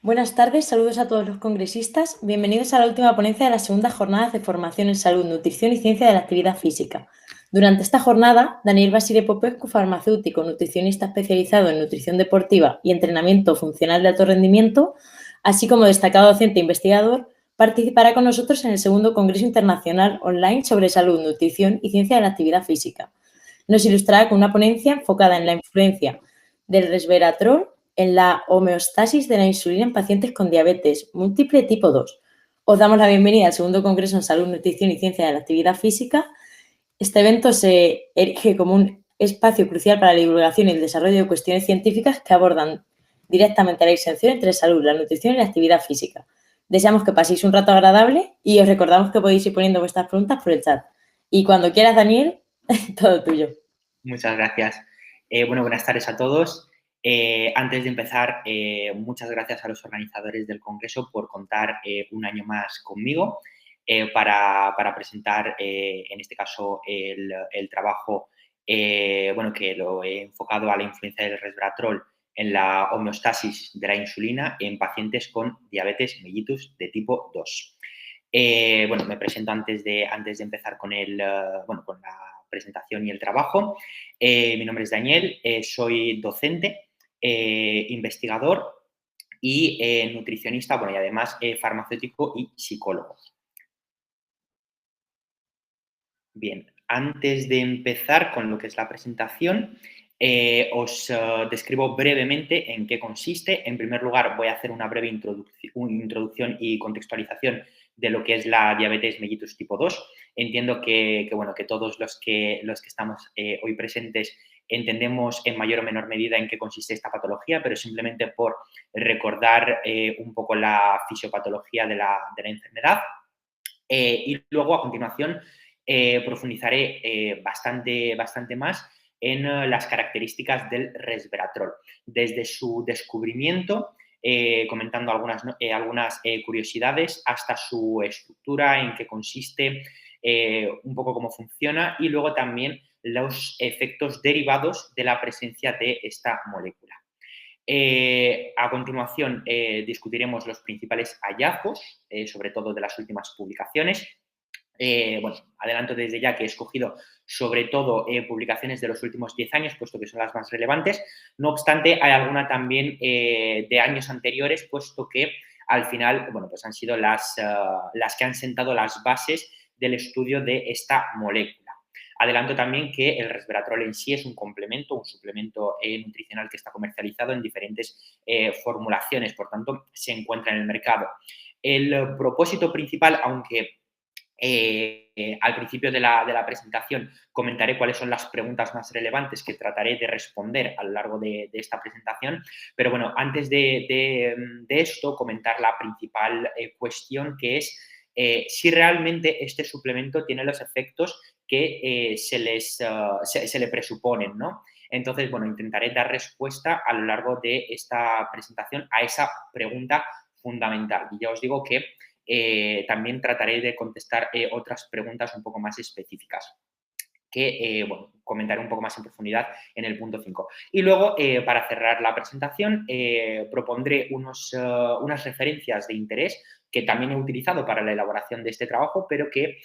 Buenas tardes, saludos a todos los congresistas. Bienvenidos a la última ponencia de las segundas jornadas de formación en salud, nutrición y ciencia de la actividad física. Durante esta jornada, Daniel Basile Popescu, farmacéutico, nutricionista especializado en nutrición deportiva y entrenamiento funcional de alto rendimiento, así como destacado docente e investigador, participará con nosotros en el segundo Congreso Internacional Online sobre Salud, Nutrición y Ciencia de la Actividad Física. Nos ilustrará con una ponencia enfocada en la influencia del resveratrol en la homeostasis de la insulina en pacientes con diabetes múltiple tipo 2. Os damos la bienvenida al segundo Congreso en Salud, Nutrición y Ciencia de la Actividad Física. Este evento se erige como un espacio crucial para la divulgación y el desarrollo de cuestiones científicas que abordan directamente la distinción entre salud, la nutrición y la actividad física. Deseamos que paséis un rato agradable y os recordamos que podéis ir poniendo vuestras preguntas por el chat. Y cuando quieras, Daniel, todo tuyo. Muchas gracias. Bueno, buenas tardes a todos. Antes de empezar, muchas gracias a los organizadores del Congreso por contar un año más conmigo para presentar, en este caso, el trabajo bueno, que lo he enfocado a la influencia del resveratrol en la homeostasis de la insulina en pacientes con diabetes mellitus de tipo 2. Bueno, me presento antes de empezar con, bueno, con la presentación y el trabajo. Mi nombre es Daniel, soy docente, investigador y nutricionista, bueno, y además farmacéutico y psicólogo. Bien, antes de empezar con lo que es la presentación, os describo brevemente en qué consiste. En primer lugar, voy a hacer una breve introducción y contextualización de lo que es la diabetes mellitus tipo 2. Entiendo bueno, que todos los que estamos hoy presentes entendemos en mayor o menor medida en qué consiste esta patología, pero simplemente por recordar un poco la fisiopatología de la enfermedad. Y luego, a continuación, profundizaré bastante más en las características del resveratrol, desde su descubrimiento, comentando algunas curiosidades, hasta su estructura, en qué consiste, un poco cómo funciona y luego también los efectos derivados de la presencia de esta molécula. A continuación, discutiremos los principales hallazgos, sobre todo de las últimas publicaciones. Bueno, adelanto desde ya que he escogido sobre todo publicaciones de los últimos 10 años, puesto que son las más relevantes. No obstante, hay alguna también de años anteriores, puesto que al final, bueno, pues han sido las que han sentado las bases del estudio de esta molécula. Adelanto también que el resveratrol en sí es un complemento, un suplemento nutricional que está comercializado en diferentes formulaciones, por tanto, se encuentra en el mercado. El propósito principal, aunque al principio de la presentación comentaré cuáles son las preguntas más relevantes que trataré de responder a lo largo de esta presentación, pero bueno, antes de esto, comentar la principal cuestión, que es si realmente este suplemento tiene los efectos que se le presuponen, ¿no? Entonces, bueno, intentaré dar respuesta a lo largo de esta presentación a esa pregunta fundamental. Y ya os digo que también trataré de contestar otras preguntas un poco más específicas que, bueno, comentaré un poco más en profundidad en el punto 5. Y luego, para cerrar la presentación, propondré unas referencias de interés que también he utilizado para la elaboración de este trabajo, pero que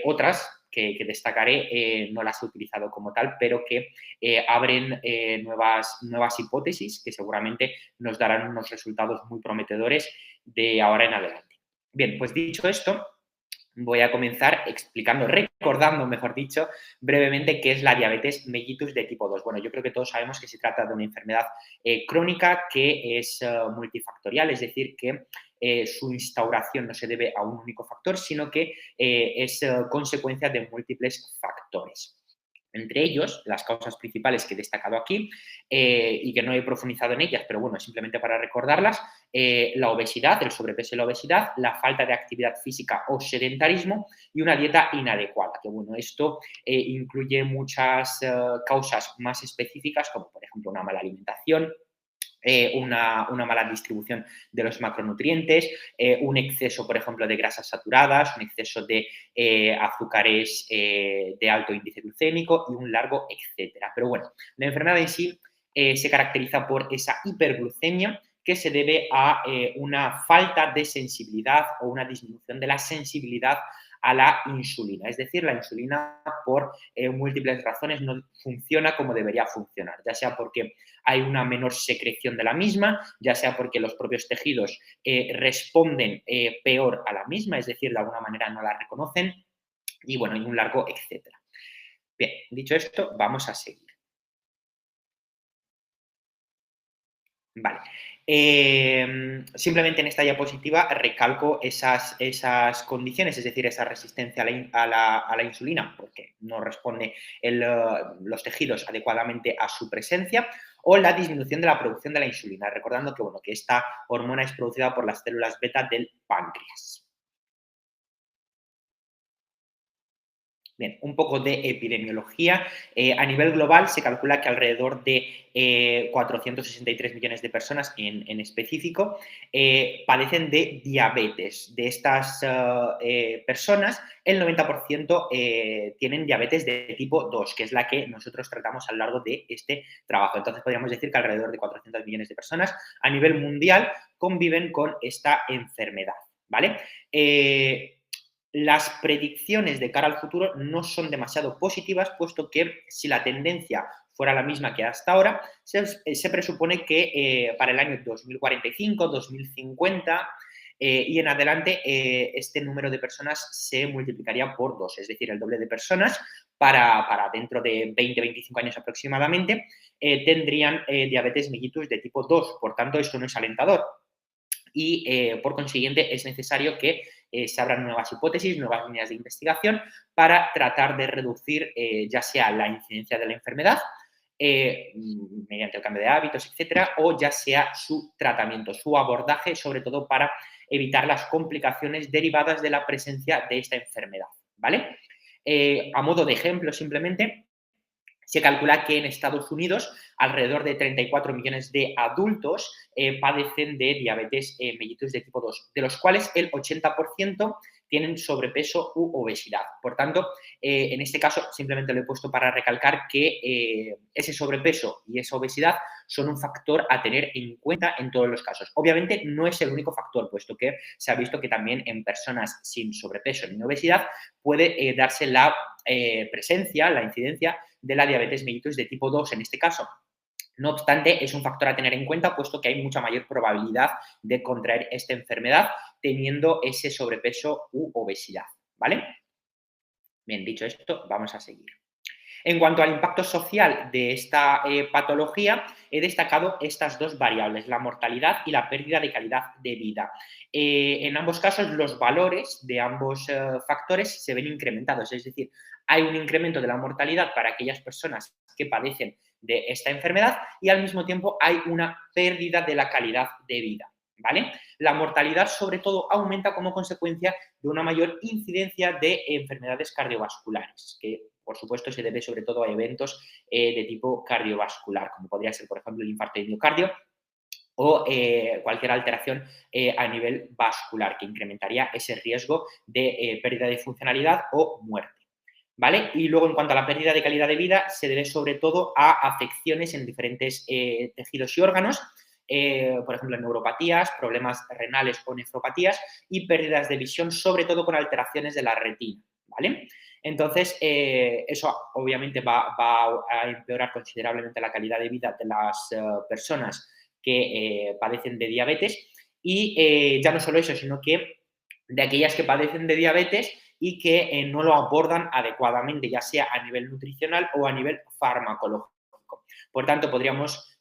otras que destacaré no las he utilizado como tal, pero que abren nuevas hipótesis que seguramente nos darán unos resultados muy prometedores de ahora en adelante. Bien, pues dicho esto, voy a comenzar recordando, mejor dicho, brevemente qué es la diabetes mellitus de tipo 2. Bueno, yo creo que todos sabemos que se trata de una enfermedad crónica que es multifactorial, es decir, que su instauración no se debe a un único factor, sino que es consecuencia de múltiples factores. Entre ellos, las causas principales que he destacado aquí y que no he profundizado en ellas, pero bueno, simplemente para recordarlas, la obesidad, el sobrepeso y la obesidad, la falta de actividad física o sedentarismo y una dieta inadecuada. Que bueno, esto incluye muchas causas más específicas, como por ejemplo una mala alimentación, una mala distribución de los macronutrientes, un exceso, por ejemplo, de grasas saturadas, un exceso de azúcares de alto índice glucémico y un largo etcétera. Pero bueno, la enfermedad en sí se caracteriza por esa hiperglucemia que se debe a una falta de sensibilidad o una disminución de la sensibilidad a la insulina. Es decir, la insulina por múltiples razones no funciona como debería funcionar, ya sea porque hay una menor secreción de la misma, ya sea porque los propios tejidos responden peor a la misma, es decir, de alguna manera no la reconocen y bueno, hay un largo etcétera. Bien, dicho esto, vamos a seguir. Vale. Simplemente en esta diapositiva recalco esas condiciones, es decir, esa resistencia a la insulina, porque no responde los tejidos adecuadamente a su presencia, o la disminución de la producción de la insulina, recordando que, bueno, que esta hormona es producida por las células beta del páncreas. Bien, un poco de epidemiología. A nivel global se calcula que alrededor de 463 millones de personas en específico padecen de diabetes. De estas personas, el 90% tienen diabetes de tipo 2, que es la que nosotros tratamos a lo largo de este trabajo. Entonces, podríamos decir que alrededor de 400 millones de personas a nivel mundial conviven con esta enfermedad, ¿vale? Las predicciones de cara al futuro no son demasiado positivas, puesto que si la tendencia fuera la misma que hasta ahora, se presupone que para el año 2045, 2050 y en adelante este número de personas se multiplicaría por 2, es decir, el doble de personas para dentro de 20-25 años aproximadamente tendrían diabetes mellitus de tipo 2. Por tanto, esto no es alentador y por consiguiente es necesario que se abran nuevas hipótesis, nuevas líneas de investigación para tratar de reducir ya sea la incidencia de la enfermedad mediante el cambio de hábitos, etcétera, o ya sea su tratamiento, su abordaje, sobre todo para evitar las complicaciones derivadas de la presencia de esta enfermedad, ¿vale? A modo de ejemplo, simplemente, se calcula que en Estados Unidos alrededor de 34 millones de adultos padecen de diabetes mellitus de tipo 2, de los cuales el 80% tienen sobrepeso u obesidad. Por tanto, en este caso simplemente lo he puesto para recalcar que ese sobrepeso y esa obesidad son un factor a tener en cuenta en todos los casos. Obviamente no es el único factor, puesto que se ha visto que también en personas sin sobrepeso ni obesidad puede darse la presencia, la incidencia de la diabetes mellitus de tipo 2 en este caso. No obstante, es un factor a tener en cuenta, puesto que hay mucha mayor probabilidad de contraer esta enfermedad teniendo ese sobrepeso u obesidad, ¿vale? Bien, dicho esto, vamos a seguir. En cuanto al impacto social de esta patología, he destacado estas dos variables, la mortalidad y la pérdida de calidad de vida. En ambos casos, los valores de ambos factores se ven incrementados, es decir, hay un incremento de la mortalidad para aquellas personas que padecen de esta enfermedad y al mismo tiempo hay una pérdida de la calidad de vida, ¿vale? La mortalidad, sobre todo, aumenta como consecuencia de una mayor incidencia de enfermedades cardiovasculares, que por supuesto se debe sobre todo a eventos de tipo cardiovascular, como podría ser, por ejemplo, el infarto de miocardio o cualquier alteración a nivel vascular que incrementaría ese riesgo de pérdida de funcionalidad o muerte. ¿Vale? Y luego, en cuanto a la pérdida de calidad de vida, se debe sobre todo a afecciones en diferentes tejidos y órganos, por ejemplo, neuropatías, problemas renales o nefropatías y pérdidas de visión, sobre todo con alteraciones de la retina, ¿vale? Entonces, eso obviamente va a empeorar considerablemente la calidad de vida de las personas que padecen de diabetes y ya no solo eso, sino que de aquellas que padecen de diabetes y que no lo abordan adecuadamente, ya sea a nivel nutricional o a nivel farmacológico. Por tanto, podríamos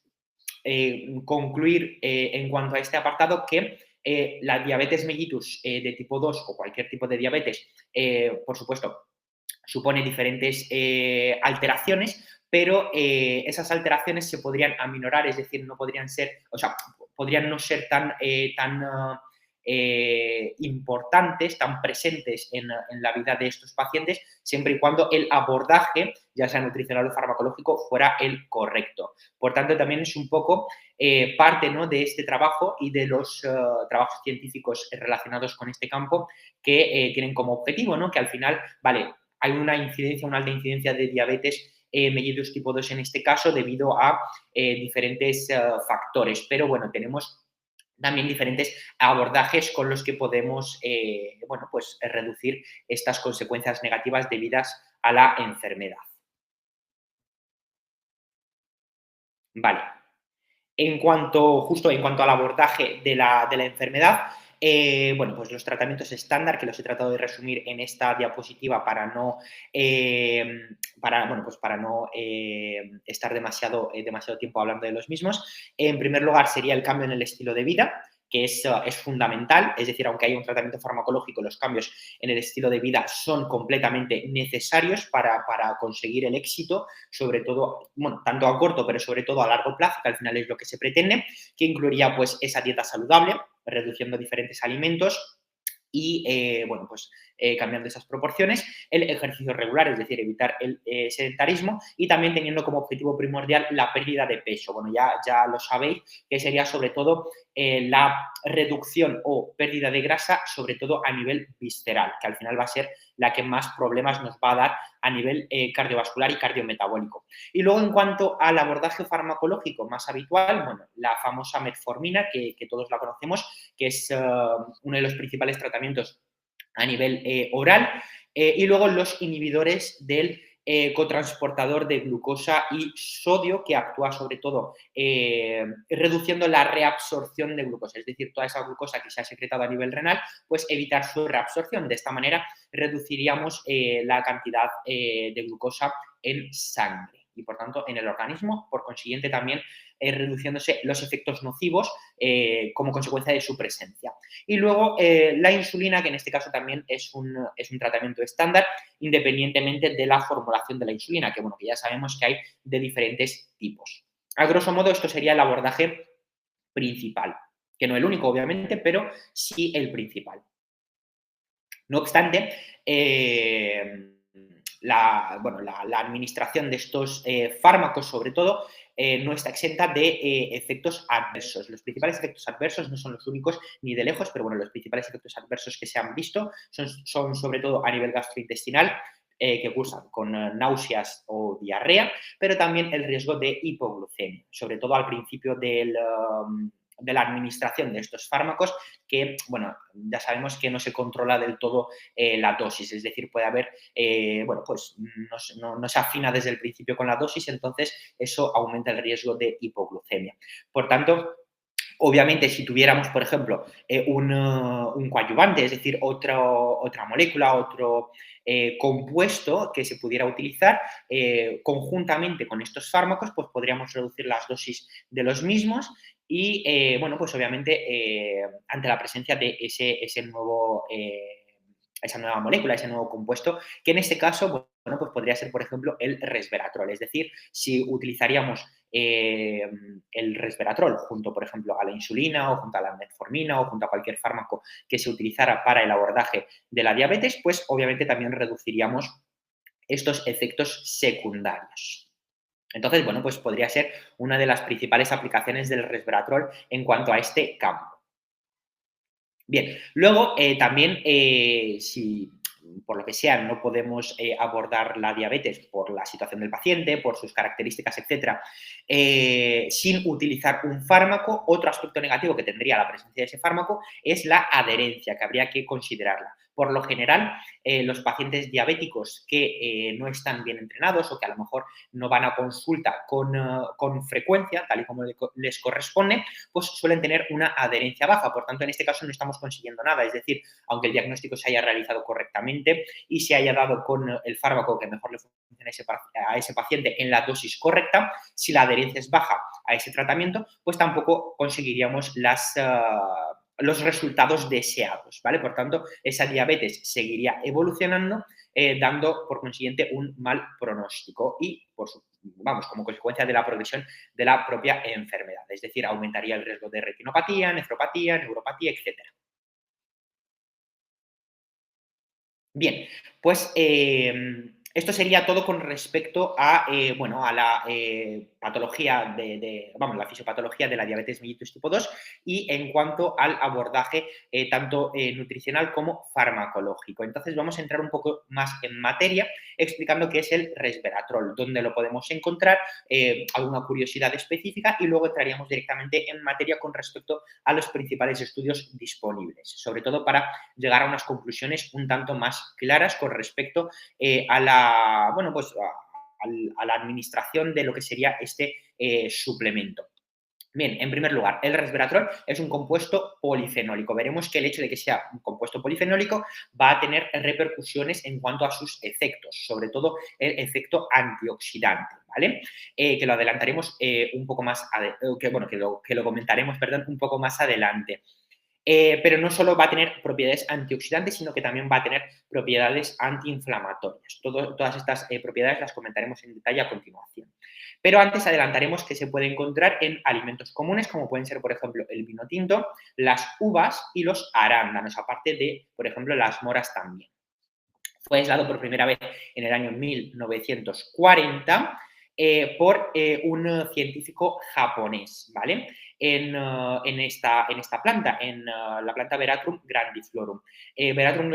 concluir en cuanto a este apartado que la diabetes mellitus de tipo 2 o cualquier tipo de diabetes, por supuesto, supone diferentes alteraciones, pero esas alteraciones se podrían aminorar, es decir, no podrían ser, o sea, podrían no ser tan importantes, tan presentes en la vida de estos pacientes, siempre y cuando el abordaje, ya sea nutricional o farmacológico, fuera el correcto. Por tanto, también es un poco parte, ¿no?, de este trabajo y de los trabajos científicos relacionados con este campo que tienen como objetivo, ¿no?, que al final, vale, hay una incidencia, una alta incidencia de diabetes mellitus tipo 2 en este caso debido a diferentes factores, pero bueno, tenemos también diferentes abordajes con los que podemos, bueno, pues reducir estas consecuencias negativas debidas a la enfermedad. Vale. Justo en cuanto al abordaje de la enfermedad, bueno, pues los tratamientos estándar, que los he tratado de resumir en esta diapositiva bueno, pues para no estar demasiado tiempo hablando de los mismos. En primer lugar, sería el cambio en el estilo de vida, que es fundamental, es decir, aunque haya un tratamiento farmacológico, los cambios en el estilo de vida son completamente necesarios para conseguir el éxito, sobre todo, bueno, tanto a corto, pero sobre todo a largo plazo, que al final es lo que se pretende, que incluiría pues esa dieta saludable, reduciendo diferentes alimentos y, bueno, pues cambiando esas proporciones, el ejercicio regular, es decir, evitar el sedentarismo y también teniendo como objetivo primordial la pérdida de peso. Bueno, ya lo sabéis, que sería sobre todo la reducción o pérdida de grasa, sobre todo a nivel visceral, que al final va a ser la que más problemas nos va a dar a nivel cardiovascular y cardiometabólico. Y luego, en cuanto al abordaje farmacológico más habitual, bueno, la famosa metformina, que todos la conocemos, que es uno de los principales tratamientos a nivel oral, y luego los inhibidores del cotransportador de glucosa y sodio, que actúa sobre todo reduciendo la reabsorción de glucosa, es decir, toda esa glucosa que se ha secretado a nivel renal, pues evitar su reabsorción. De esta manera reduciríamos la cantidad de glucosa en sangre y, por tanto, en el organismo, por consiguiente, también reduciéndose los efectos nocivos como consecuencia de su presencia. Y luego la insulina, que en este caso también es un tratamiento estándar, independientemente de la formulación de la insulina, que bueno, que ya sabemos que hay de diferentes tipos. A grosso modo, esto sería el abordaje principal, que no el único, obviamente, pero sí el principal. No obstante, la administración de estos fármacos, sobre todo, no está exenta de efectos adversos. Los principales efectos adversos no son los únicos ni de lejos, pero bueno, los principales efectos adversos que se han visto son sobre todo a nivel gastrointestinal, que cursan con náuseas o diarrea, pero también el riesgo de hipoglucemia, sobre todo al principio de la administración de estos fármacos, que, bueno, ya sabemos que no se controla del todo la dosis, es decir, puede haber, bueno, pues no se afina desde el principio con la dosis, entonces eso aumenta el riesgo de hipoglucemia. Por tanto, obviamente, si tuviéramos, por ejemplo, un coadyuvante, es decir, otra molécula, otro compuesto que se pudiera utilizar conjuntamente con estos fármacos, pues podríamos reducir las dosis de los mismos y, bueno, pues obviamente ante la presencia de esa nueva molécula, ese nuevo compuesto, que en este caso, bueno, pues podría ser, por ejemplo, el resveratrol. Es decir, si utilizaríamos el resveratrol junto, por ejemplo, a la insulina o junto a la metformina o junto a cualquier fármaco que se utilizara para el abordaje de la diabetes, pues obviamente también reduciríamos estos efectos secundarios. Entonces, bueno, pues podría ser una de las principales aplicaciones del resveratrol en cuanto a este campo. Bien, luego también si por lo que sea no podemos abordar la diabetes por la situación del paciente, por sus características, etcétera, sin utilizar un fármaco, otro aspecto negativo que tendría la presencia de ese fármaco es la adherencia, que habría que considerarla. Por lo general, los pacientes diabéticos que no están bien entrenados o que a lo mejor no van a consulta con frecuencia, tal y como les corresponde, pues suelen tener una adherencia baja. Por tanto, en este caso no estamos consiguiendo nada. Es decir, aunque el diagnóstico se haya realizado correctamente y se haya dado con el fármaco que mejor le funcione a ese paciente en la dosis correcta, si la adherencia es baja a ese tratamiento, pues tampoco conseguiríamos los resultados deseados, ¿vale? Por tanto, esa diabetes seguiría evolucionando, dando por consiguiente un mal pronóstico y, como consecuencia de la progresión de la propia enfermedad. Es decir, aumentaría el riesgo de retinopatía, nefropatía, neuropatía, etcétera. Bien, pues Esto sería todo con respecto a, bueno, a la patología vamos, la fisiopatología de la diabetes mellitus tipo 2 y en cuanto al abordaje tanto nutricional como farmacológico. Entonces vamos a entrar un poco más en materia explicando qué es el resveratrol, dónde lo podemos encontrar, alguna curiosidad específica y luego entraríamos directamente en materia con respecto a los principales estudios disponibles, sobre todo para llegar a unas conclusiones un tanto más claras con respecto a la, bueno, pues a la administración de lo que sería este suplemento. Bien, en primer lugar, el resveratrol es un compuesto polifenólico. Veremos que el hecho de que sea un compuesto polifenólico va a tener repercusiones en cuanto a sus efectos, sobre todo el efecto antioxidante, ¿vale? Que lo adelantaremos un poco más, que lo comentaremos, perdón, un poco más adelante. Pero no solo va a tener propiedades antioxidantes, sino que también va a tener propiedades antiinflamatorias. Todas estas propiedades las comentaremos en detalle a continuación. Pero antes adelantaremos que se puede encontrar en alimentos comunes, como pueden ser, por ejemplo, el vino tinto, las uvas y los arándanos, aparte de, por ejemplo, las moras también. Fue aislado por primera vez en el año 1940 por un científico japonés, ¿vale? En esta planta, en la planta Veratrum grandiflorum. Veratrum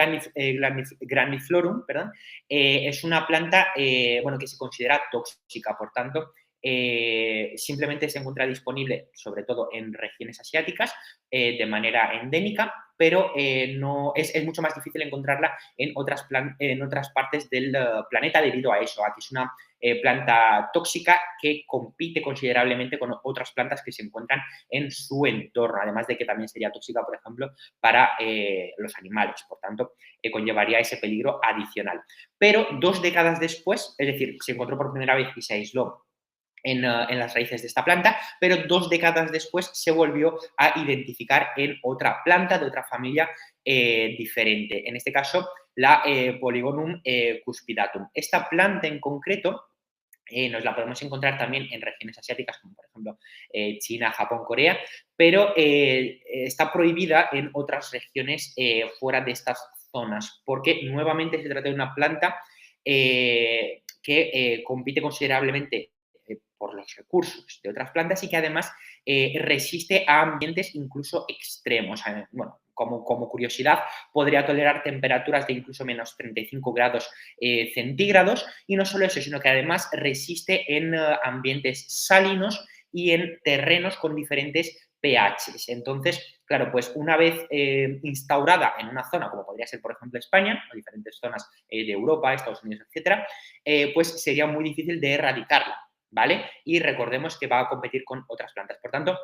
grandiflorum, perdón, es una planta bueno, que se considera tóxica, por tanto, simplemente se encuentra disponible sobre todo en regiones asiáticas de manera endémica, pero no, es mucho más difícil encontrarla en otras partes del planeta debido a eso, a que es una planta tóxica que compite considerablemente con otras plantas que se encuentran en su entorno, además de que también sería tóxica, por ejemplo, para los animales, por tanto, conllevaría ese peligro adicional. Pero 2 décadas después, es decir, se encontró por primera vez y se aisló en las raíces de esta planta, pero 2 décadas después se volvió a identificar en otra planta de otra familia diferente, en este caso la Polygonum cuspidatum. Esta planta en concreto nos la podemos encontrar también en regiones asiáticas, como por ejemplo China, Japón, Corea, pero está prohibida en otras regiones fuera de estas zonas, porque nuevamente se trata de una planta que compite considerablemente por los recursos de otras plantas y que además resiste a ambientes incluso extremos. Bueno, como curiosidad, podría tolerar temperaturas de incluso menos 35 grados centígrados y no solo eso, sino que además resiste en ambientes salinos y en terrenos con diferentes pHs. Entonces, claro, pues una vez instaurada en una zona, como podría ser, por ejemplo, España, o diferentes zonas de Europa, Estados Unidos, etcétera, pues sería muy difícil de erradicarla, ¿vale? Y recordemos que va a competir con otras plantas. Por tanto,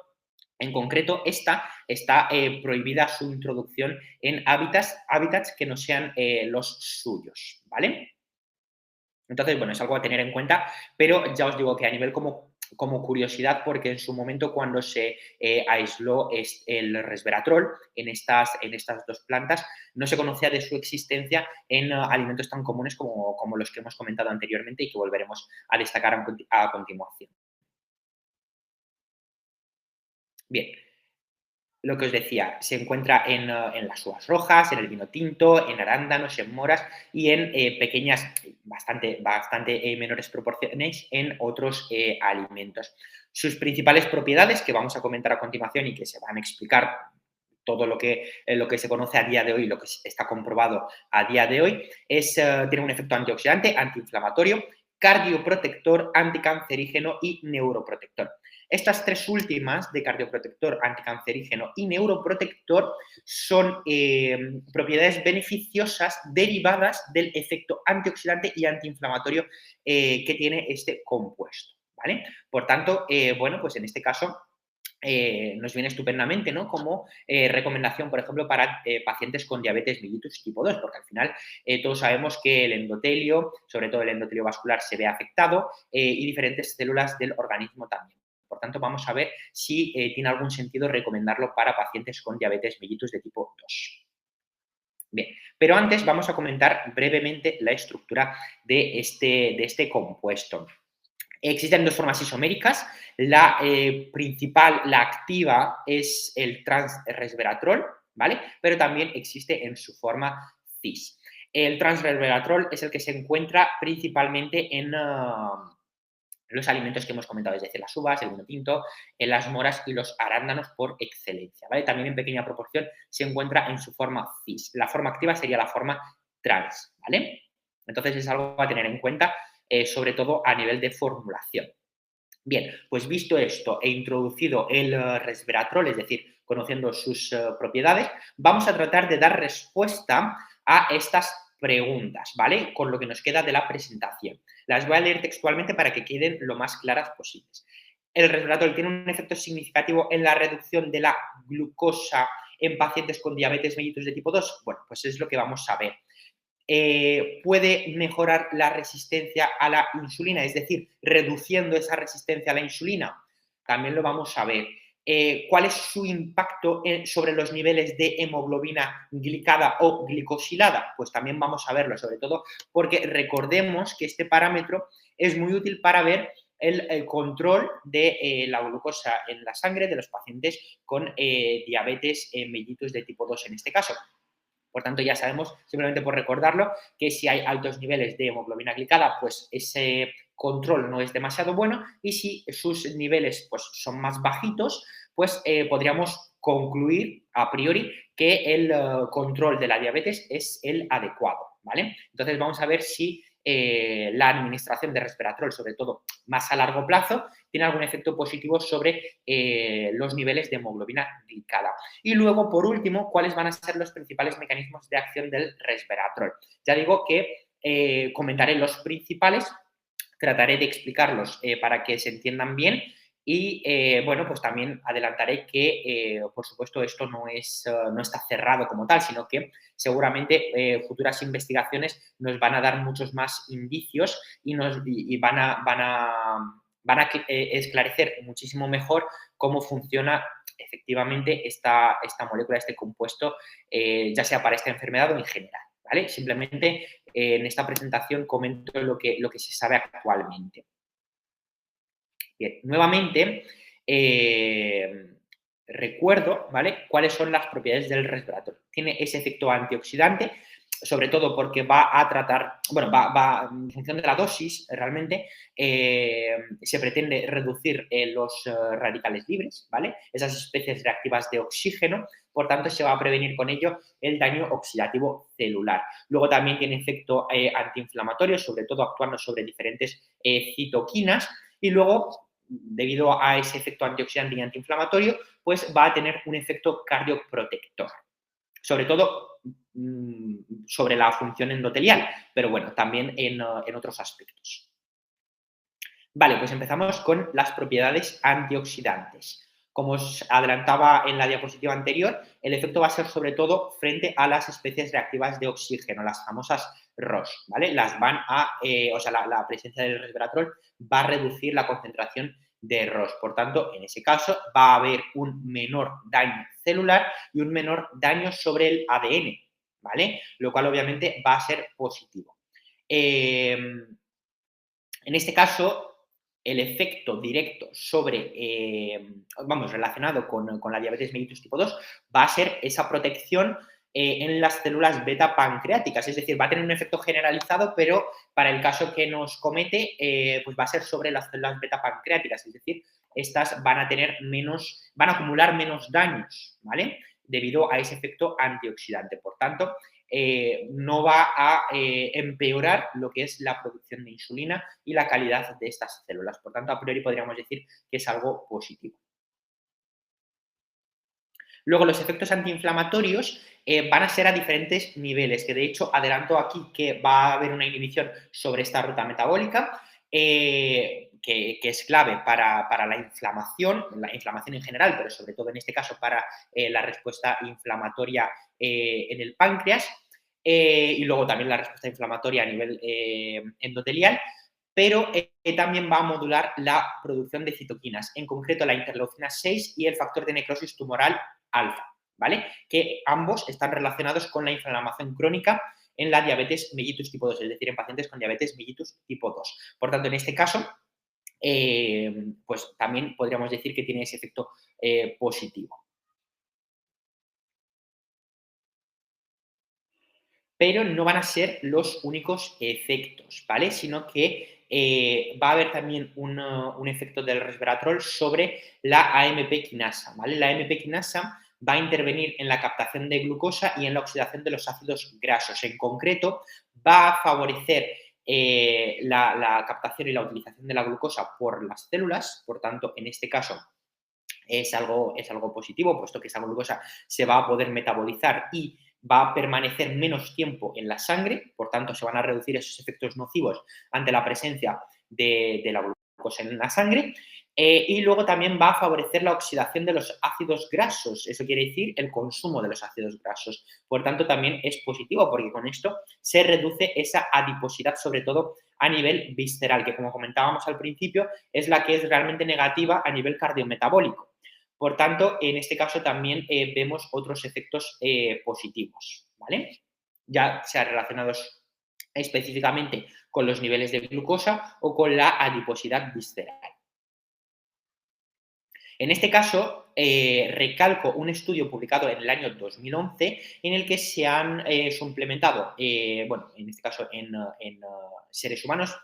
en concreto, esta está prohibida su introducción en hábitats que no sean los suyos, ¿vale? Entonces, bueno, es algo a tener en cuenta, pero ya os digo que a nivel como curiosidad, porque en su momento cuando se aisló el resveratrol en estas 2 plantas, no se conocía de su existencia en alimentos tan comunes como los que hemos comentado anteriormente y que volveremos a destacar a continuación. Bien, lo que os decía, se encuentra en las uvas rojas, en el vino tinto, en arándanos, en moras y en pequeñas, bastante menores proporciones en otros alimentos. Sus principales propiedades, que vamos a comentar a continuación y que se van a explicar todo lo que se conoce a día de hoy, lo que está comprobado a día de hoy, tiene un efecto antioxidante, antiinflamatorio, cardioprotector, anticancerígeno y neuroprotector. Estas 3 últimas, de cardioprotector, anticancerígeno y neuroprotector, son propiedades beneficiosas derivadas del efecto antioxidante y antiinflamatorio que tiene este compuesto, ¿vale? Por tanto, bueno, pues en este caso nos viene estupendamente, ¿no? Como recomendación, por ejemplo, para pacientes con diabetes mellitus tipo 2, porque al final todos sabemos que el endotelio, sobre todo el endotelio vascular, se ve afectado y diferentes células del organismo también. Por tanto, vamos a ver si tiene algún sentido recomendarlo para pacientes con diabetes mellitus de tipo 2. Bien, pero antes vamos a comentar brevemente la estructura de este compuesto. Existen 2 formas isoméricas. La principal, la activa, es el transresveratrol, ¿vale? Pero también existe en su forma cis. El transresveratrol es el que se encuentra principalmente en los alimentos que hemos comentado, es decir, las uvas, el vino tinto, las moras y los arándanos por excelencia, ¿vale? También en pequeña proporción se encuentra en su forma cis. La forma activa sería la forma trans, ¿vale? Entonces es algo a tener en cuenta, sobre todo a nivel de formulación. Bien, pues visto esto e introducido el resveratrol, es decir, conociendo sus propiedades, vamos a tratar de dar respuesta a estas preguntas, ¿vale? Con lo que nos queda de la presentación. Las voy a leer textualmente para que queden lo más claras posibles. El resveratrol tiene un efecto significativo en la reducción de la glucosa en pacientes con diabetes mellitus de tipo 2. Bueno, pues es lo que vamos a ver. Puede mejorar la resistencia a la insulina, es decir, reduciendo esa resistencia a la insulina. También lo vamos a ver. ¿Cuál es su impacto sobre los niveles de hemoglobina glicada o glicosilada? Pues también vamos a verlo, sobre todo porque recordemos que este parámetro es muy útil para ver el control de la glucosa en la sangre de los pacientes con diabetes mellitus de tipo 2 en este caso. Por tanto, ya sabemos, simplemente por recordarlo, que si hay altos niveles de hemoglobina glicada, pues ese control no es demasiado bueno, y si sus niveles pues, son más bajitos, pues podríamos concluir a priori que el control de la diabetes es el adecuado, ¿vale? Entonces vamos a ver si la administración de resveratrol, sobre todo más a largo plazo, tiene algún efecto positivo sobre los niveles de hemoglobina glicada. Y luego, por último, cuáles van a ser los principales mecanismos de acción del resveratrol. Ya digo que comentaré los principales, trataré de explicarlos para que se entiendan bien y, bueno, pues también adelantaré que, por supuesto, esto no está cerrado como tal, sino que seguramente futuras investigaciones nos van a dar muchos más indicios y van a esclarecer muchísimo mejor cómo funciona efectivamente esta molécula, este compuesto, ya sea para esta enfermedad o en general, ¿vale? Simplemente en esta presentación comento lo que se sabe actualmente. Bien, nuevamente, recuerdo, ¿vale?, cuáles son las propiedades del resveratrol. Tiene ese efecto antioxidante, sobre todo porque va a tratar, bueno, va en función de la dosis, realmente, se pretende reducir los radicales libres, ¿vale? Esas especies reactivas de oxígeno, por tanto, se va a prevenir con ello el daño oxidativo celular. Luego también tiene efecto antiinflamatorio, sobre todo actuando sobre diferentes citoquinas, y luego, debido a ese efecto antioxidante y antiinflamatorio, pues va a tener un efecto cardioprotector. Sobre todo sobre la función endotelial, pero bueno, también en otros aspectos. Vale, pues empezamos con las propiedades antioxidantes. Como os adelantaba en la diapositiva anterior, el efecto va a ser sobre todo frente a las especies reactivas de oxígeno, las famosas ROS, ¿vale? Las van a, o sea, la presencia del resveratrol va a reducir la concentración de ROS. Por tanto, en ese caso va a haber un menor daño celular y un menor daño sobre el ADN, ¿vale? Lo cual obviamente va a ser positivo. En este caso, el efecto directo sobre, relacionado con la diabetes mellitus tipo 2 va a ser esa protección en las células beta pancreáticas, es decir, va a tener un efecto generalizado, pero para el caso que nos comete, pues va a ser sobre las células beta pancreáticas, es decir, estas van a acumular menos daños, ¿vale? Debido a ese efecto antioxidante. Por tanto, no va a empeorar lo que es la producción de insulina y la calidad de estas células. Por tanto, a priori podríamos decir que es algo positivo. Luego, los efectos antiinflamatorios van a ser a diferentes niveles, que de hecho adelanto aquí que va a haber una inhibición sobre esta ruta metabólica, que es clave para la inflamación en general, pero sobre todo en este caso para la respuesta inflamatoria en el páncreas, y luego también la respuesta inflamatoria a nivel endotelial, pero también va a modular la producción de citoquinas, en concreto la interleucina 6 y el factor de necrosis tumoral alfa, ¿vale? Que ambos están relacionados con la inflamación crónica en la diabetes mellitus tipo 2, es decir, en pacientes con diabetes mellitus tipo 2. Por tanto, en este caso, pues también podríamos decir que tiene ese efecto positivo. pero no van a ser los únicos efectos, ¿vale? Sino que va a haber también un efecto del resveratrol sobre la AMP quinasa, ¿vale? La AMP quinasa va a intervenir en la captación de glucosa y en la oxidación de los ácidos grasos. En concreto, va a favorecer la captación y la utilización de la glucosa por las células, por tanto, en este caso es algo positivo, puesto que esa glucosa se va a poder metabolizar y va a permanecer menos tiempo en la sangre, por tanto se van a reducir esos efectos nocivos ante la presencia de la glucosa en la sangre. Y luego también va a favorecer la oxidación de los ácidos grasos, eso quiere decir el consumo de los ácidos grasos. Por tanto, también es positivo porque con esto se reduce esa adiposidad, sobre todo a nivel visceral, que como comentábamos al principio, es la que es realmente negativa a nivel cardiometabólico. Por tanto, en este caso también vemos otros efectos positivos, ¿vale? Ya sea relacionados específicamente con los niveles de glucosa o con la adiposidad visceral. En este caso, recalco un estudio publicado en el año 2011 en el que se han suplementado, bueno, en este caso en seres humanos,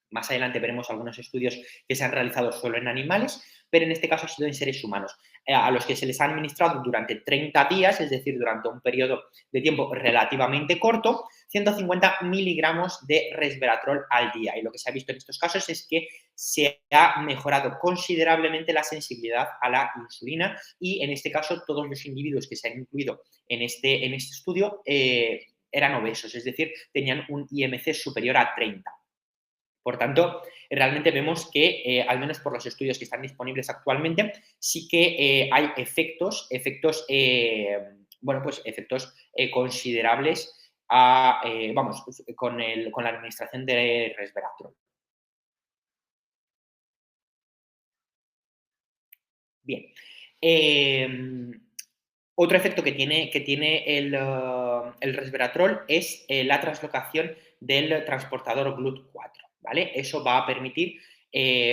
más adelante veremos algunos estudios que se han realizado solo en animales, pero en este caso ha sido en seres humanos, a los que se les ha administrado durante 30 días, es decir, durante un periodo de tiempo relativamente corto, 150 miligramos de resveratrol al día. Y lo que se ha visto en estos casos es que se ha mejorado considerablemente la sensibilidad a la insulina y en este caso todos los individuos que se han incluido en este estudio eran obesos, es decir, tenían un IMC superior a 30. Por tanto, realmente vemos que, al menos por los estudios que están disponibles actualmente, sí que hay efectos bueno, pues efectos considerables vamos, con la administración de resveratrol. Bien. Otro efecto que tiene el resveratrol es la translocación del transportador GLUT4, ¿vale? Eso va a permitir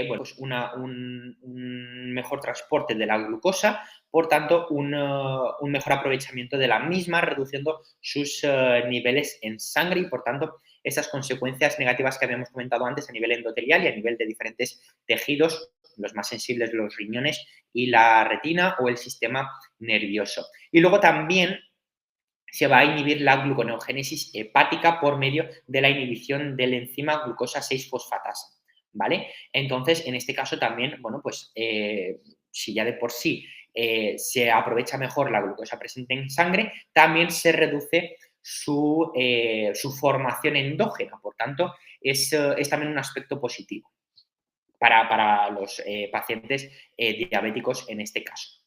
bueno, pues un mejor transporte de la glucosa, por tanto, un mejor aprovechamiento de la misma, reduciendo sus niveles en sangre y, por tanto, esas consecuencias negativas que habíamos comentado antes a nivel endotelial y a nivel de diferentes tejidos, los más sensibles, los riñones y la retina o el sistema nervioso. Y luego también se va a inhibir la gluconeogénesis hepática por medio de la inhibición de la enzima glucosa 6-fosfatasa, ¿vale? Entonces, en este caso también, bueno, pues si ya de por sí se aprovecha mejor la glucosa presente en sangre, también se reduce su formación endógena, por tanto, es también un aspecto positivo para los pacientes diabéticos en este caso.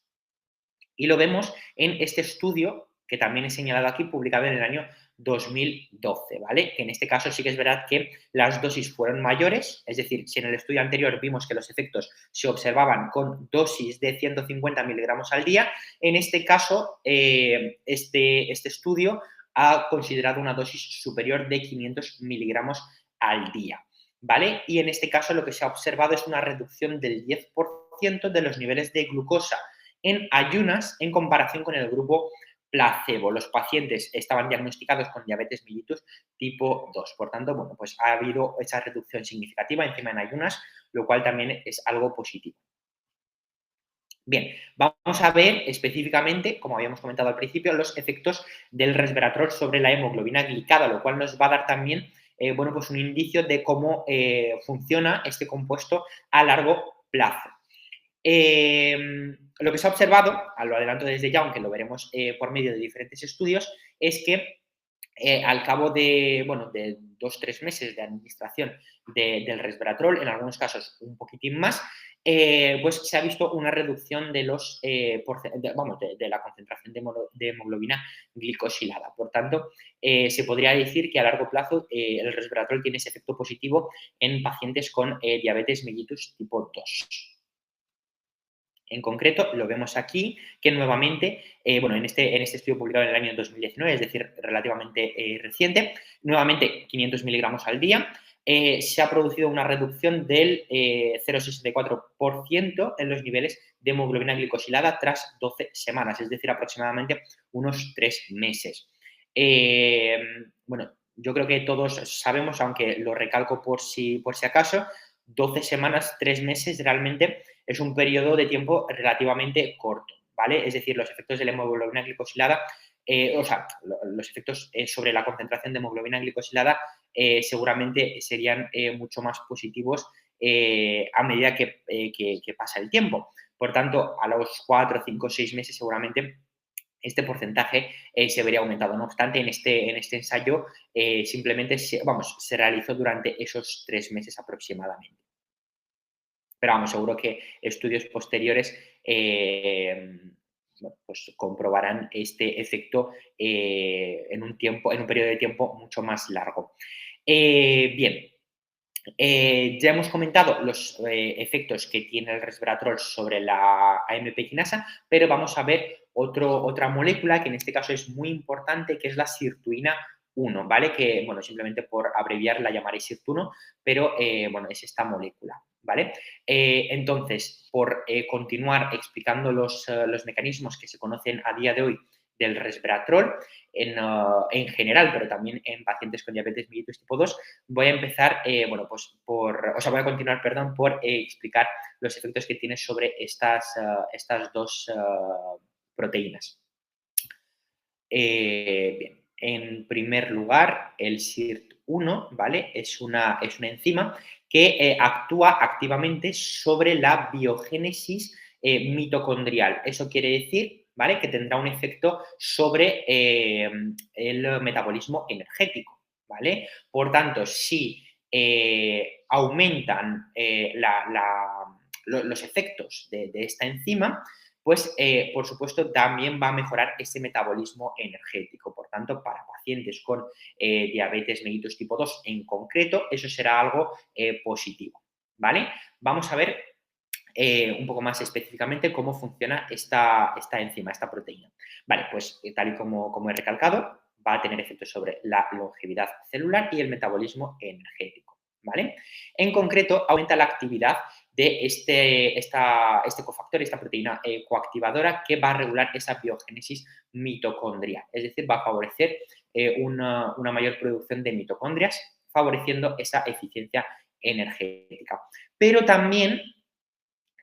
Y lo vemos en este estudio que también he señalado aquí, publicado en el año 2012, ¿vale? Que en este caso sí que es verdad que las dosis fueron mayores, es decir, si en el estudio anterior vimos que los efectos se observaban con dosis de 150 miligramos al día, en este caso este estudio ha considerado una dosis superior de 500 miligramos al día, ¿vale? Y en este caso lo que se ha observado es una reducción del 10% de los niveles de glucosa en ayunas en comparación con el grupo placebo. Los pacientes estaban diagnosticados con diabetes mellitus tipo 2. Por tanto, bueno, pues ha habido esa reducción significativa encima en ayunas, lo cual también es algo positivo. Bien, vamos a ver específicamente, como habíamos comentado al principio, los efectos del resveratrol sobre la hemoglobina glicada, lo cual nos va a dar también bueno, pues un indicio de cómo funciona este compuesto a largo plazo. Lo que se ha observado, lo adelanto desde ya, aunque lo veremos por medio de diferentes estudios, es que al cabo de, bueno, de 2-3 meses de administración del resveratrol, en algunos casos un poquitín más, pues se ha visto una reducción de la concentración de hemoglobina glicosilada. Por tanto, se podría decir que a largo plazo el resveratrol tiene ese efecto positivo en pacientes con diabetes mellitus tipo 2. En concreto, lo vemos aquí, que nuevamente, bueno, en este estudio publicado en el año 2019, es decir, relativamente reciente, nuevamente 500 miligramos al día, se ha producido una reducción del 0,64% en los niveles de hemoglobina glicosilada tras 12 semanas, es decir, aproximadamente unos 3 meses. Bueno, yo creo que todos sabemos, aunque lo recalco por si acaso, 12 semanas, 3 meses realmente es un periodo de tiempo relativamente corto, ¿vale? Es decir, los efectos de la hemoglobina glicosilada, o sea, los efectos sobre la concentración de hemoglobina glicosilada seguramente serían mucho más positivos a medida que pasa el tiempo. Por tanto, a los 4, 5, 6 meses seguramente este porcentaje se vería aumentado. No obstante, en este ensayo simplemente se realizó durante esos 3 meses aproximadamente. Pero vamos, seguro que estudios posteriores bueno, pues comprobarán este efecto en un periodo de tiempo mucho más largo. Bien, ya hemos comentado los efectos que tiene el resveratrol sobre la AMP quinasa, pero vamos a ver otra molécula que en este caso es muy importante, que es la sirtuina 1, ¿vale? Que, bueno, simplemente por abreviar la llamaré sirtuno, pero, bueno, es esta molécula, ¿vale? Entonces, por continuar explicando los mecanismos que se conocen a día de hoy del resveratrol en general, pero también en pacientes con diabetes mellitus tipo 2, voy a empezar, bueno, pues voy a continuar, perdón, por explicar los efectos que tiene sobre estas dos proteínas. Bien, en primer lugar, el SIRT1, ¿vale? Es una enzima que actúa activamente sobre la biogénesis mitocondrial. Eso quiere decir, ¿vale? Que tendrá un efecto sobre el metabolismo energético, ¿vale? Por tanto, si aumentan los efectos de esta enzima, pues por supuesto también va a mejorar ese metabolismo energético. Por tanto, para pacientes con diabetes mellitus tipo 2 en concreto, eso será algo positivo, ¿vale? Vamos a ver un poco más específicamente cómo funciona esta enzima, esta proteína. Vale, pues tal y como he recalcado, va a tener efectos sobre la longevidad celular y el metabolismo energético, ¿vale? En concreto, aumenta la actividad de este cofactor, esta proteína coactivadora que va a regular esa biogénesis mitocondrial, es decir, va a favorecer una mayor producción de mitocondrias, favoreciendo esa eficiencia energética. Pero también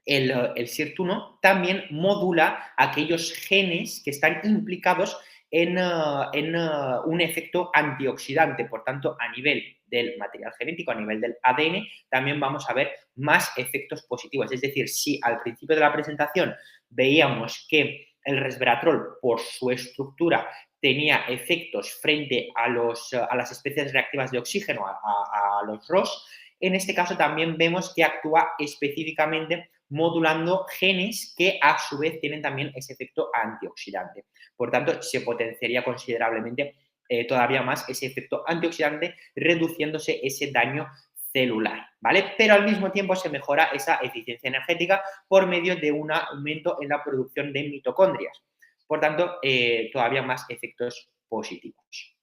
el SIRT1 también modula aquellos genes que están implicados en un efecto antioxidante. Por tanto, a nivel del material genético, a nivel del ADN, también vamos a ver más efectos positivos. Es decir, si al principio de la presentación veíamos que el resveratrol, por su estructura, tenía efectos frente a las especies reactivas de oxígeno, a los ROS, en este caso también vemos que actúa específicamente modulando genes que a su vez tienen también ese efecto antioxidante. Por tanto, se potenciaría considerablemente todavía más ese efecto antioxidante, reduciéndose ese daño celular, ¿vale? Pero al mismo tiempo se mejora esa eficiencia energética por medio de un aumento en la producción de mitocondrias. Por tanto, todavía más efectos positivos.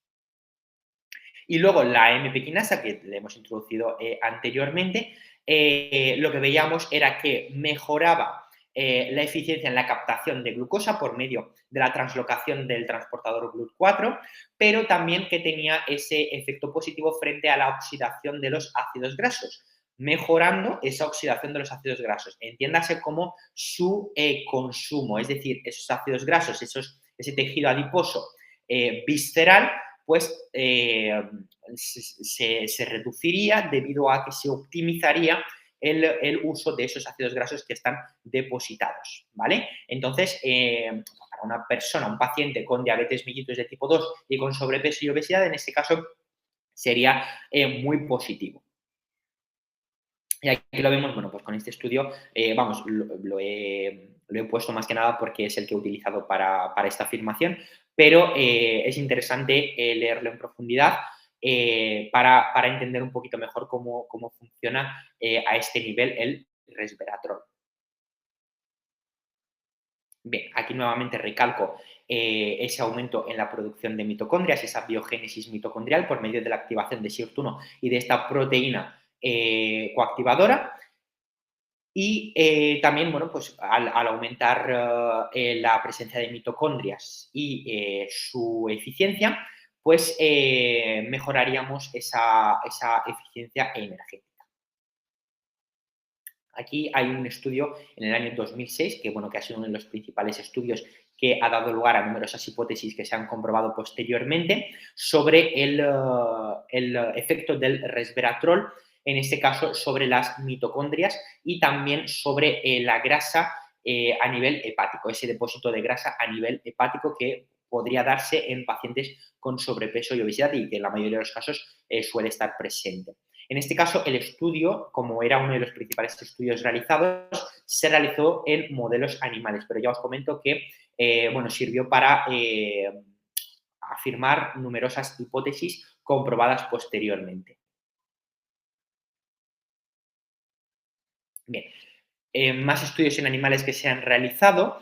Y luego la MP quinasa, que le hemos introducido anteriormente, lo que veíamos era que mejoraba la eficiencia en la captación de glucosa por medio de la translocación del transportador GLUT4, pero también que tenía ese efecto positivo frente a la oxidación de los ácidos grasos, mejorando esa oxidación de los ácidos grasos. Entiéndase como su consumo, es decir, esos ácidos grasos, ese tejido adiposo visceral, pues se reduciría debido a que se optimizaría el uso de esos ácidos grasos que están depositados, ¿vale? Entonces, para una persona, un paciente con diabetes mellitus de tipo 2 y con sobrepeso y obesidad, en este caso sería muy positivo. Y aquí lo vemos, bueno, pues con este estudio, vamos, lo he puesto más que nada porque es el que he utilizado para esta afirmación, pero es interesante leerlo en profundidad para entender un poquito mejor cómo funciona a este nivel el resveratrol. Bien, aquí nuevamente recalco ese aumento en la producción de mitocondrias, esa biogénesis mitocondrial por medio de la activación de SIRT1 y de esta proteína coactivadora. Y también, bueno, pues al aumentar la presencia de mitocondrias y su eficiencia, pues mejoraríamos esa eficiencia energética. Aquí hay un estudio en el año 2006 que, bueno, que ha sido uno de los principales estudios que ha dado lugar a numerosas hipótesis que se han comprobado posteriormente sobre el efecto del resveratrol, en este caso sobre las mitocondrias y también sobre la grasa a nivel hepático, ese depósito de grasa a nivel hepático que podría darse en pacientes con sobrepeso y obesidad y que en la mayoría de los casos suele estar presente. En este caso, el estudio, como era uno de los principales estudios realizados, se realizó en modelos animales, pero ya os comento que bueno, sirvió para afirmar numerosas hipótesis comprobadas posteriormente. Bien, más estudios en animales que se han realizado.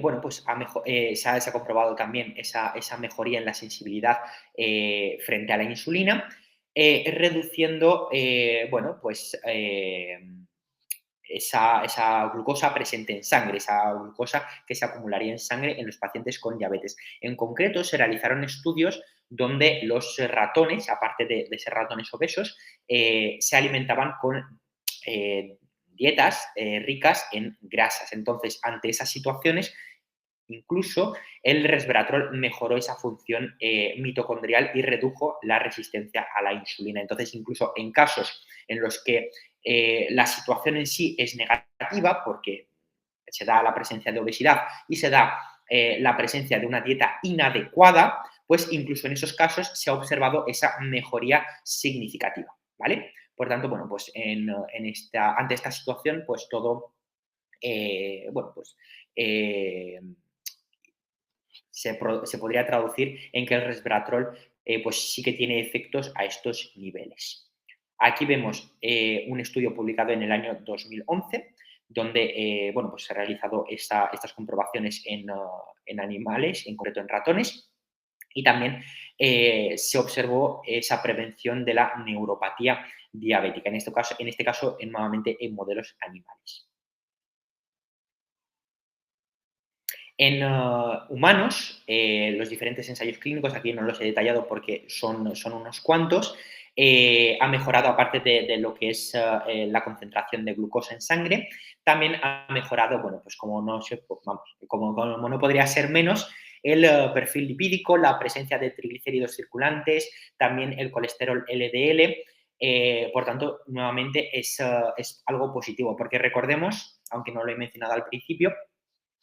Bueno, pues se ha comprobado también esa mejoría en la sensibilidad frente a la insulina, reduciendo, bueno, pues esa glucosa presente en sangre, esa glucosa que se acumularía en sangre en los pacientes con diabetes. En concreto, se realizaron estudios donde los ratones, aparte de ser ratones obesos, se alimentaban con dietas ricas en grasas. Entonces, ante esas situaciones, incluso el resveratrol mejoró esa función mitocondrial y redujo la resistencia a la insulina. Entonces, incluso en casos en los que la situación en sí es negativa, porque se da la presencia de obesidad y se da la presencia de una dieta inadecuada, pues incluso en esos casos se ha observado esa mejoría significativa, ¿vale? Por tanto, bueno, pues ante esta situación, pues todo, bueno, pues se podría traducir en que el resveratrol pues sí que tiene efectos a estos niveles. Aquí vemos un estudio publicado en el año 2011 donde bueno, pues se han realizado estas comprobaciones en animales, en concreto en ratones, y también se observó esa prevención de la neuropatía diabética, en este caso nuevamente en modelos animales. En humanos, los diferentes ensayos clínicos, aquí no los he detallado porque son unos cuantos, ha mejorado, aparte de lo que es la concentración de glucosa en sangre, también ha mejorado, bueno, pues como no, pues vamos, como no podría ser menos, el perfil lipídico, la presencia de triglicéridos circulantes, también el colesterol LDL. Por tanto, nuevamente es algo positivo, porque recordemos, aunque no lo he mencionado al principio,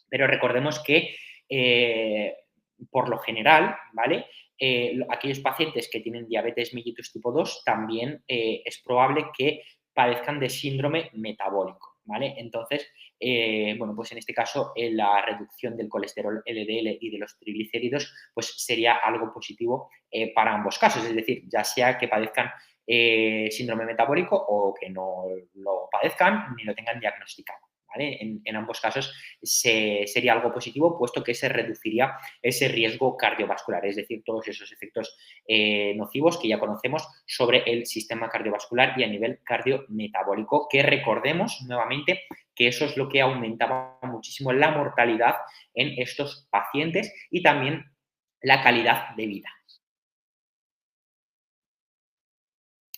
pero recordemos que por lo general, ¿vale? Aquellos pacientes que tienen diabetes mellitus tipo 2 también es probable que padezcan de síndrome metabólico, ¿vale? Entonces, bueno, pues en este caso la reducción del colesterol LDL y de los triglicéridos pues sería algo positivo para ambos casos, es decir, ya sea que padezcan síndrome metabólico o que no lo padezcan ni lo tengan diagnosticado. ¿Vale? En ambos casos sería algo positivo, puesto que se reduciría ese riesgo cardiovascular, es decir, todos esos efectos nocivos que ya conocemos sobre el sistema cardiovascular y a nivel cardiometabólico, que recordemos nuevamente que eso es lo que aumentaba muchísimo la mortalidad en estos pacientes y también la calidad de vida.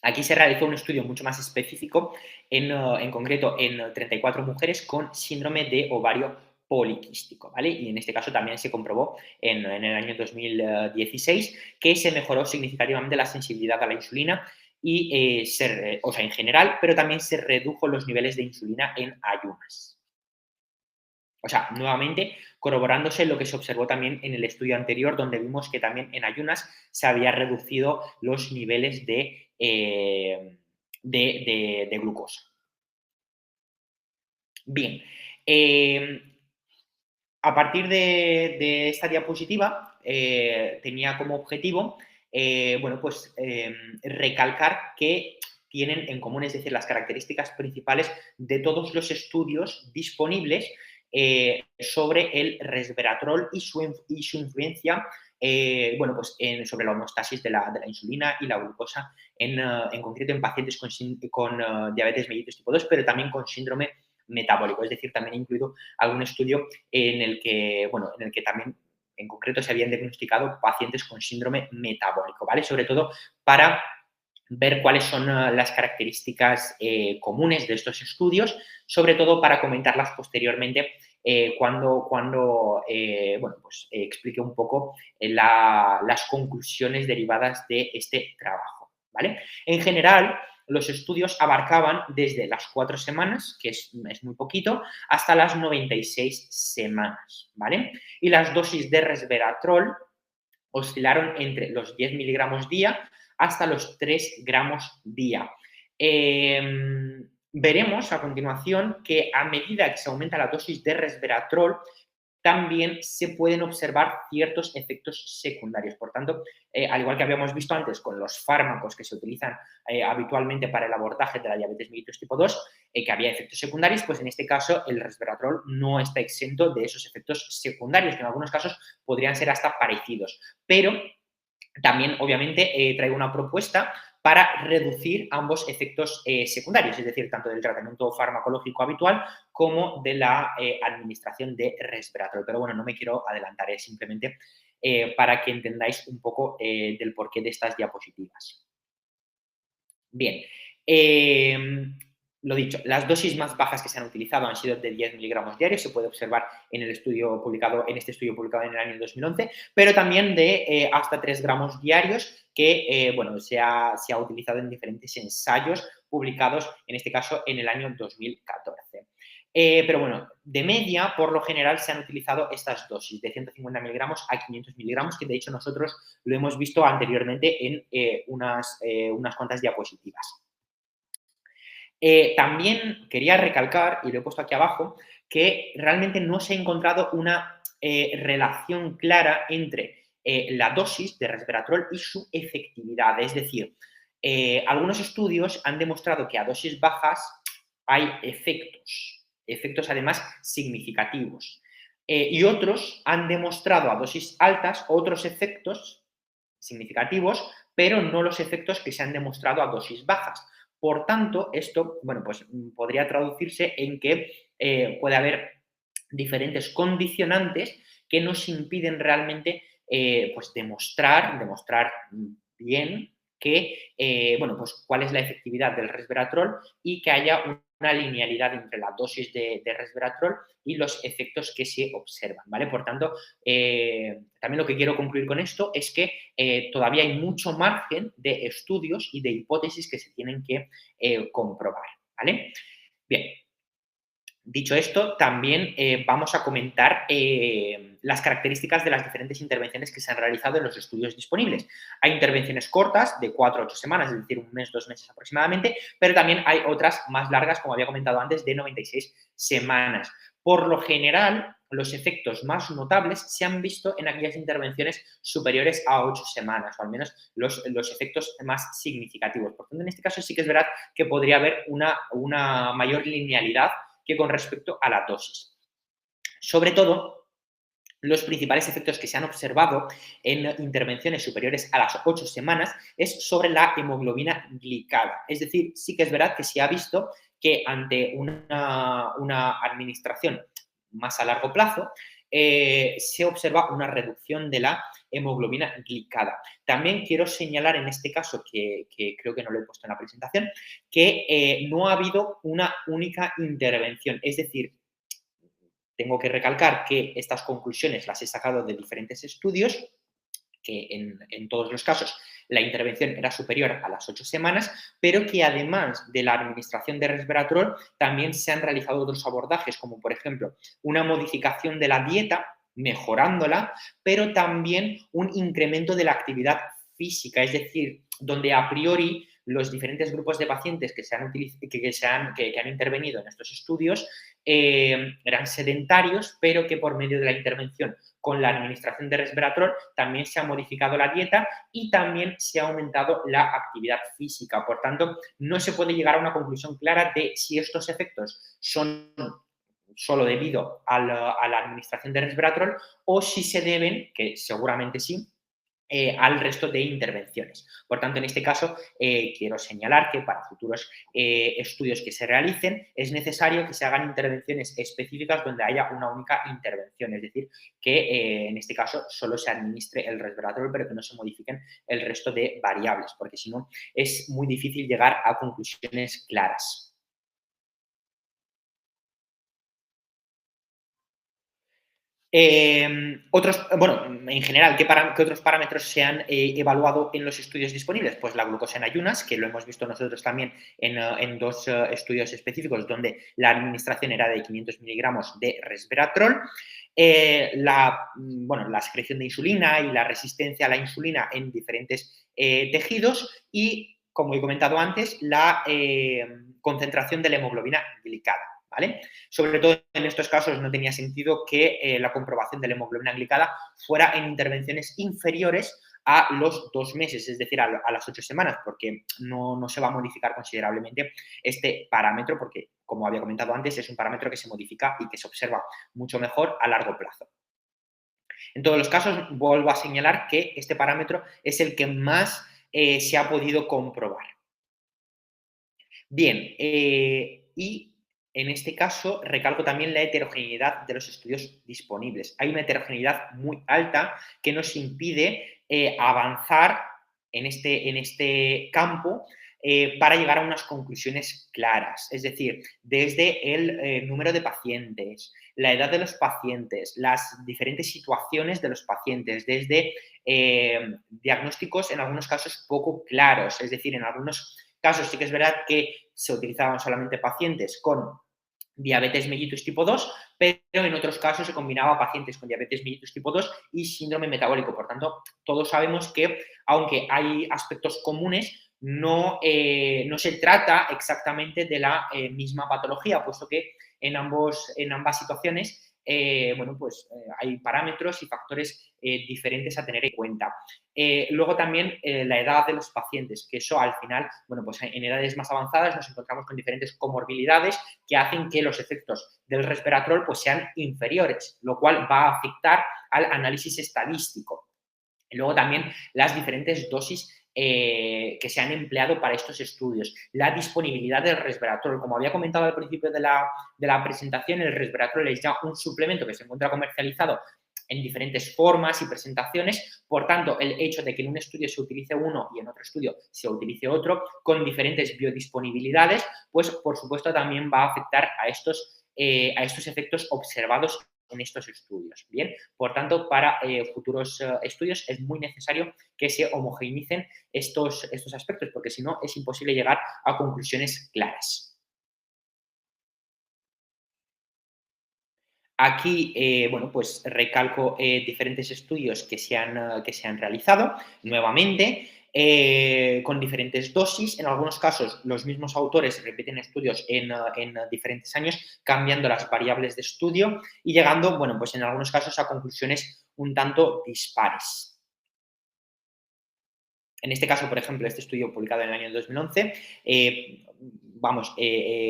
Aquí se realizó un estudio mucho más específico, en concreto en 34 mujeres con síndrome de ovario poliquístico, ¿vale? Y en este caso también se comprobó en el año 2016 que se mejoró significativamente la sensibilidad a la insulina y, o sea, en general, pero también se redujo los niveles de insulina en ayunas. O sea, nuevamente corroborándose lo que se observó también en el estudio anterior, donde vimos que también en ayunas se había reducido los niveles de glucosa. Bien, a partir de esta diapositiva tenía como objetivo, bueno, pues recalcar que tienen en común, es decir, las características principales de todos los estudios disponibles sobre el resveratrol y su influencia, bueno, pues sobre la homeostasis de la insulina y la glucosa, en concreto en pacientes con diabetes mellitus tipo 2, pero también con síndrome metabólico. Es decir, también he incluido algún estudio en el que, bueno, en el que también en concreto se habían diagnosticado pacientes con síndrome metabólico, ¿vale? Sobre todo para ver cuáles son las características comunes de estos estudios, sobre todo para comentarlas posteriormente cuando bueno, pues, explique un poco las conclusiones derivadas de este trabajo, ¿vale? En general, los estudios abarcaban desde las 4 semanas, que es muy poquito, hasta las 96 semanas, ¿vale? Y las dosis de resveratrol oscilaron entre los 10 miligramos día hasta los 3 gramos día. Veremos a continuación que a medida que se aumenta la dosis de resveratrol, también se pueden observar ciertos efectos secundarios. Por tanto, al igual que habíamos visto antes con los fármacos que se utilizan habitualmente para el abordaje de la diabetes mellitus tipo 2, que había efectos secundarios, pues en este caso el resveratrol no está exento de esos efectos secundarios, que en algunos casos podrían ser hasta parecidos. Pero también, obviamente, traigo una propuesta para reducir ambos efectos secundarios, es decir, tanto del tratamiento farmacológico habitual como de la administración de resveratrol. Pero bueno, no me quiero adelantar, es simplemente para que entendáis un poco del porqué de estas diapositivas. Bien, lo dicho, las dosis más bajas que se han utilizado han sido de 10 miligramos diarios, se puede observar en este estudio publicado en el año 2011, pero también de hasta 3 gramos diarios que bueno, se ha utilizado en diferentes ensayos publicados, en este caso, en el año 2014. Pero bueno, de media, por lo general, se han utilizado estas dosis de 150 miligramos a 500 miligramos, que de hecho nosotros lo hemos visto anteriormente en unas cuantas diapositivas. También quería recalcar, y lo he puesto aquí abajo, que realmente no se ha encontrado una relación clara entre la dosis de resveratrol y su efectividad. Es decir, algunos estudios han demostrado que a dosis bajas hay efectos además significativos. Y otros han demostrado a dosis altas otros efectos significativos, pero no los efectos que se han demostrado a dosis bajas. Por tanto, esto, bueno, pues podría traducirse en que puede haber diferentes condicionantes que nos impiden realmente pues demostrar bien que, bueno, pues cuál es la efectividad del resveratrol y que haya una linealidad entre la dosis de resveratrol y los efectos que se observan, ¿vale? Por tanto, también lo que quiero concluir con esto es que todavía hay mucho margen de estudios y de hipótesis que se tienen que comprobar, ¿vale? Bien, dicho esto, también vamos a comentar las características de las diferentes intervenciones que se han realizado en los estudios disponibles. Hay intervenciones cortas, de 4 a 8 semanas, es decir, un mes, 2 meses aproximadamente, pero también hay otras más largas, como había comentado antes, de 96 semanas. Por lo general, los efectos más notables se han visto en aquellas intervenciones superiores a 8 semanas, o al menos los efectos más significativos. Por tanto, en este caso sí que es verdad que podría haber una mayor linealidad que con respecto a la dosis. Sobre todo, los principales efectos que se han observado en intervenciones superiores a las 8 semanas es sobre la hemoglobina glicada. Es decir, sí que es verdad que se ha visto que ante una administración más a largo plazo, se observa una reducción de la hemoglobina glicada. También quiero señalar en este caso, que creo que no lo he puesto en la presentación, que no ha habido una única intervención. Es decir, tengo que recalcar que estas conclusiones las he sacado de diferentes estudios, que en todos los casos la intervención era superior a las 8 semanas, pero que además de la administración de resveratrol, también se han realizado otros abordajes, como por ejemplo una modificación de la dieta, mejorándola, pero también un incremento de la actividad física, es decir, donde a priori los diferentes grupos de pacientes que han intervenido en estos estudios eran sedentarios, pero que por medio de la intervención con la administración de resveratrol también se ha modificado la dieta y también se ha aumentado la actividad física. Por tanto, no se puede llegar a una conclusión clara de si estos efectos son solo debido a la administración de resveratrol o si se deben, que seguramente sí, al resto de intervenciones. Por tanto, en este caso, quiero señalar que para futuros estudios que se realicen es necesario que se hagan intervenciones específicas donde haya una única intervención, es decir, que en este caso solo se administre el resveratrol, pero que no se modifiquen el resto de variables, porque si no es muy difícil llegar a conclusiones claras. Bueno, en general, ¿qué otros parámetros se han evaluado en los estudios disponibles? Pues la glucosa en ayunas, que lo hemos visto nosotros también en dos estudios específicos donde la administración era de 500 miligramos de resveratrol. Bueno, la secreción de insulina y la resistencia a la insulina en diferentes tejidos y, como he comentado antes, la concentración de la hemoglobina glicada. ¿Vale? Sobre todo en estos casos no tenía sentido que la comprobación de la hemoglobina glicada fuera en intervenciones inferiores a los 2 meses, es decir, a las 8 semanas, porque no se va a modificar considerablemente este parámetro, porque, como había comentado antes, es un parámetro que se modifica y que se observa mucho mejor a largo plazo. En todos los casos, vuelvo a señalar que este parámetro es el que más se ha podido comprobar. Bien, y en este caso recalco también la heterogeneidad de los estudios disponibles. Hay una heterogeneidad muy alta que nos impide avanzar en este campo para llegar a unas conclusiones claras. Es decir, desde el número de pacientes, la edad de los pacientes, las diferentes situaciones de los pacientes, desde diagnósticos en algunos casos poco claros, es decir, en algunos casos sí que es verdad que se utilizaban solamente pacientes con diabetes mellitus tipo 2, pero en otros casos se combinaba pacientes con diabetes mellitus tipo 2 y síndrome metabólico. Por tanto, todos sabemos que, aunque hay aspectos comunes, no se trata exactamente de la misma patología, puesto que en ambas situaciones bueno, pues, hay parámetros y factores diferentes a tener en cuenta. Luego también la edad de los pacientes, que eso al final, bueno, pues en edades más avanzadas nos encontramos con diferentes comorbilidades que hacen que los efectos del resveratrol pues sean inferiores, lo cual va a afectar al análisis estadístico. Y luego también las diferentes dosis que se han empleado para estos estudios, la disponibilidad del resveratrol. Como había comentado al principio de la presentación, el resveratrol es ya un suplemento que se encuentra comercializado en diferentes formas y presentaciones. Por tanto, el hecho de que en un estudio se utilice uno y en otro estudio se utilice otro con diferentes biodisponibilidades, pues por supuesto también va a afectar a estos efectos observados en estos estudios. Bien, por tanto, para futuros estudios es muy necesario que se homogeneicen estos aspectos, porque si no es imposible llegar a conclusiones claras. Aquí, bueno, pues recalco diferentes estudios que se han realizado nuevamente con diferentes dosis. En algunos casos, los mismos autores repiten estudios en diferentes años, cambiando las variables de estudio y llegando, bueno, pues en algunos casos a conclusiones un tanto dispares. En este caso, por ejemplo, este estudio publicado en el año 2011,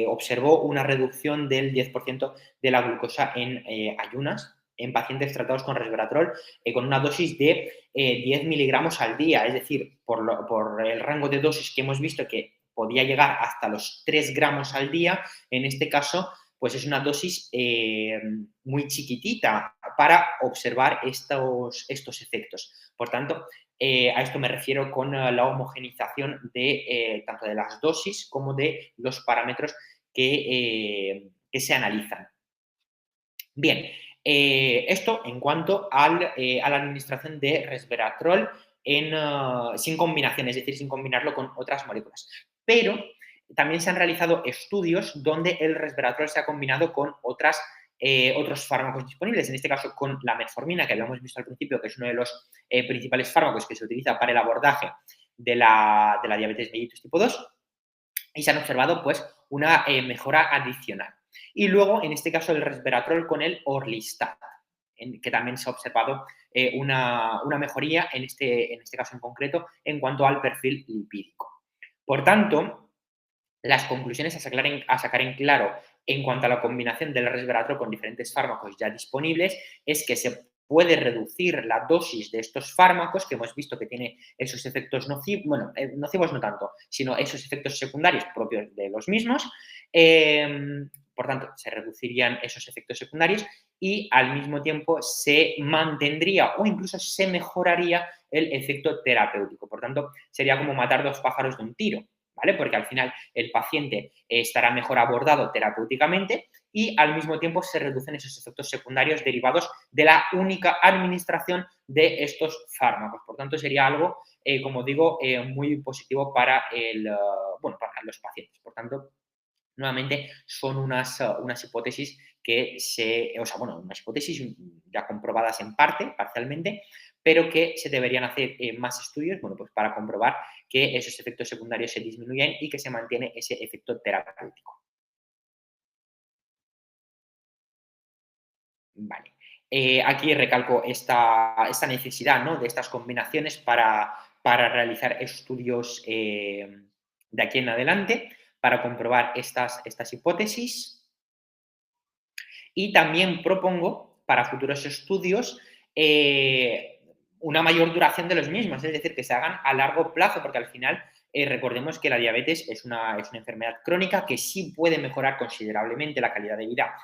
observó una reducción del 10% de la glucosa en ayunas en pacientes tratados con resveratrol con una dosis de 10 miligramos al día. Es decir, por el rango de dosis que hemos visto que podía llegar hasta los 3 gramos al día, en este caso, pues es una dosis muy chiquitita para observar estos efectos. Por tanto, a esto me refiero con la homogenización de tanto de las dosis como de los parámetros que se analizan. Bien, esto en cuanto a la administración de resveratrol sin combinación, es decir, sin combinarlo con otras moléculas. Pero también se han realizado estudios donde el resveratrol se ha combinado con otros fármacos disponibles, en este caso con la metformina, que habíamos visto al principio, que es uno de los principales fármacos que se utiliza para el abordaje de la diabetes mellitus tipo 2, y se han observado pues una mejora adicional. Y luego, en este caso, el resveratrol con el orlistat, que también se ha observado una mejoría, en este caso en concreto, en cuanto al perfil lipídico. Por tanto, las conclusiones a sacar en claro en cuanto a la combinación del resveratrol con diferentes fármacos ya disponibles es que se puede reducir la dosis de estos fármacos que hemos visto que tiene esos efectos nocivos, bueno, nocivos no tanto, sino esos efectos secundarios propios de los mismos. Por tanto, se reducirían esos efectos secundarios y al mismo tiempo se mantendría o incluso se mejoraría el efecto terapéutico. Por tanto, sería como matar dos pájaros de un tiro, ¿vale? Porque al final el paciente estará mejor abordado terapéuticamente y al mismo tiempo se reducen esos efectos secundarios derivados de la única administración de estos fármacos. Por tanto, sería algo, como digo, muy positivo para, bueno, para los pacientes. Por tanto, nuevamente son unas hipótesis que o sea, bueno, unas hipótesis ya comprobadas en parte, parcialmente, pero que se deberían hacer más estudios, bueno, pues para comprobar que esos efectos secundarios se disminuyen y que se mantiene ese efecto terapéutico. Vale. Aquí recalco esta necesidad, ¿no?, de estas combinaciones para realizar estudios de aquí en adelante, para comprobar estas hipótesis. Y también propongo para futuros estudios una mayor duración de los mismos, es decir, que se hagan a largo plazo, porque al final recordemos que la diabetes es una enfermedad crónica que sí puede mejorar considerablemente la calidad de vida,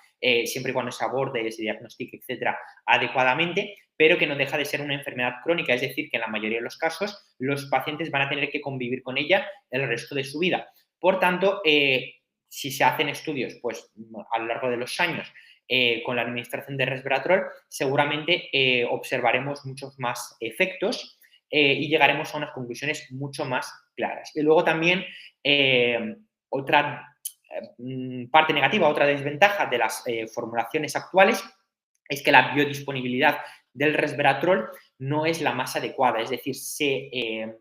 siempre y cuando se aborde, se diagnostique, etcétera, adecuadamente, pero que no deja de ser una enfermedad crónica, es decir, que en la mayoría de los casos los pacientes van a tener que convivir con ella el resto de su vida. Por tanto, si se hacen estudios pues, a lo largo de los años con la administración de resveratrol, seguramente observaremos muchos más efectos y llegaremos a unas conclusiones mucho más claras. Y luego también otra parte negativa, otra desventaja de las formulaciones actuales es que la biodisponibilidad del resveratrol no es la más adecuada, es decir, se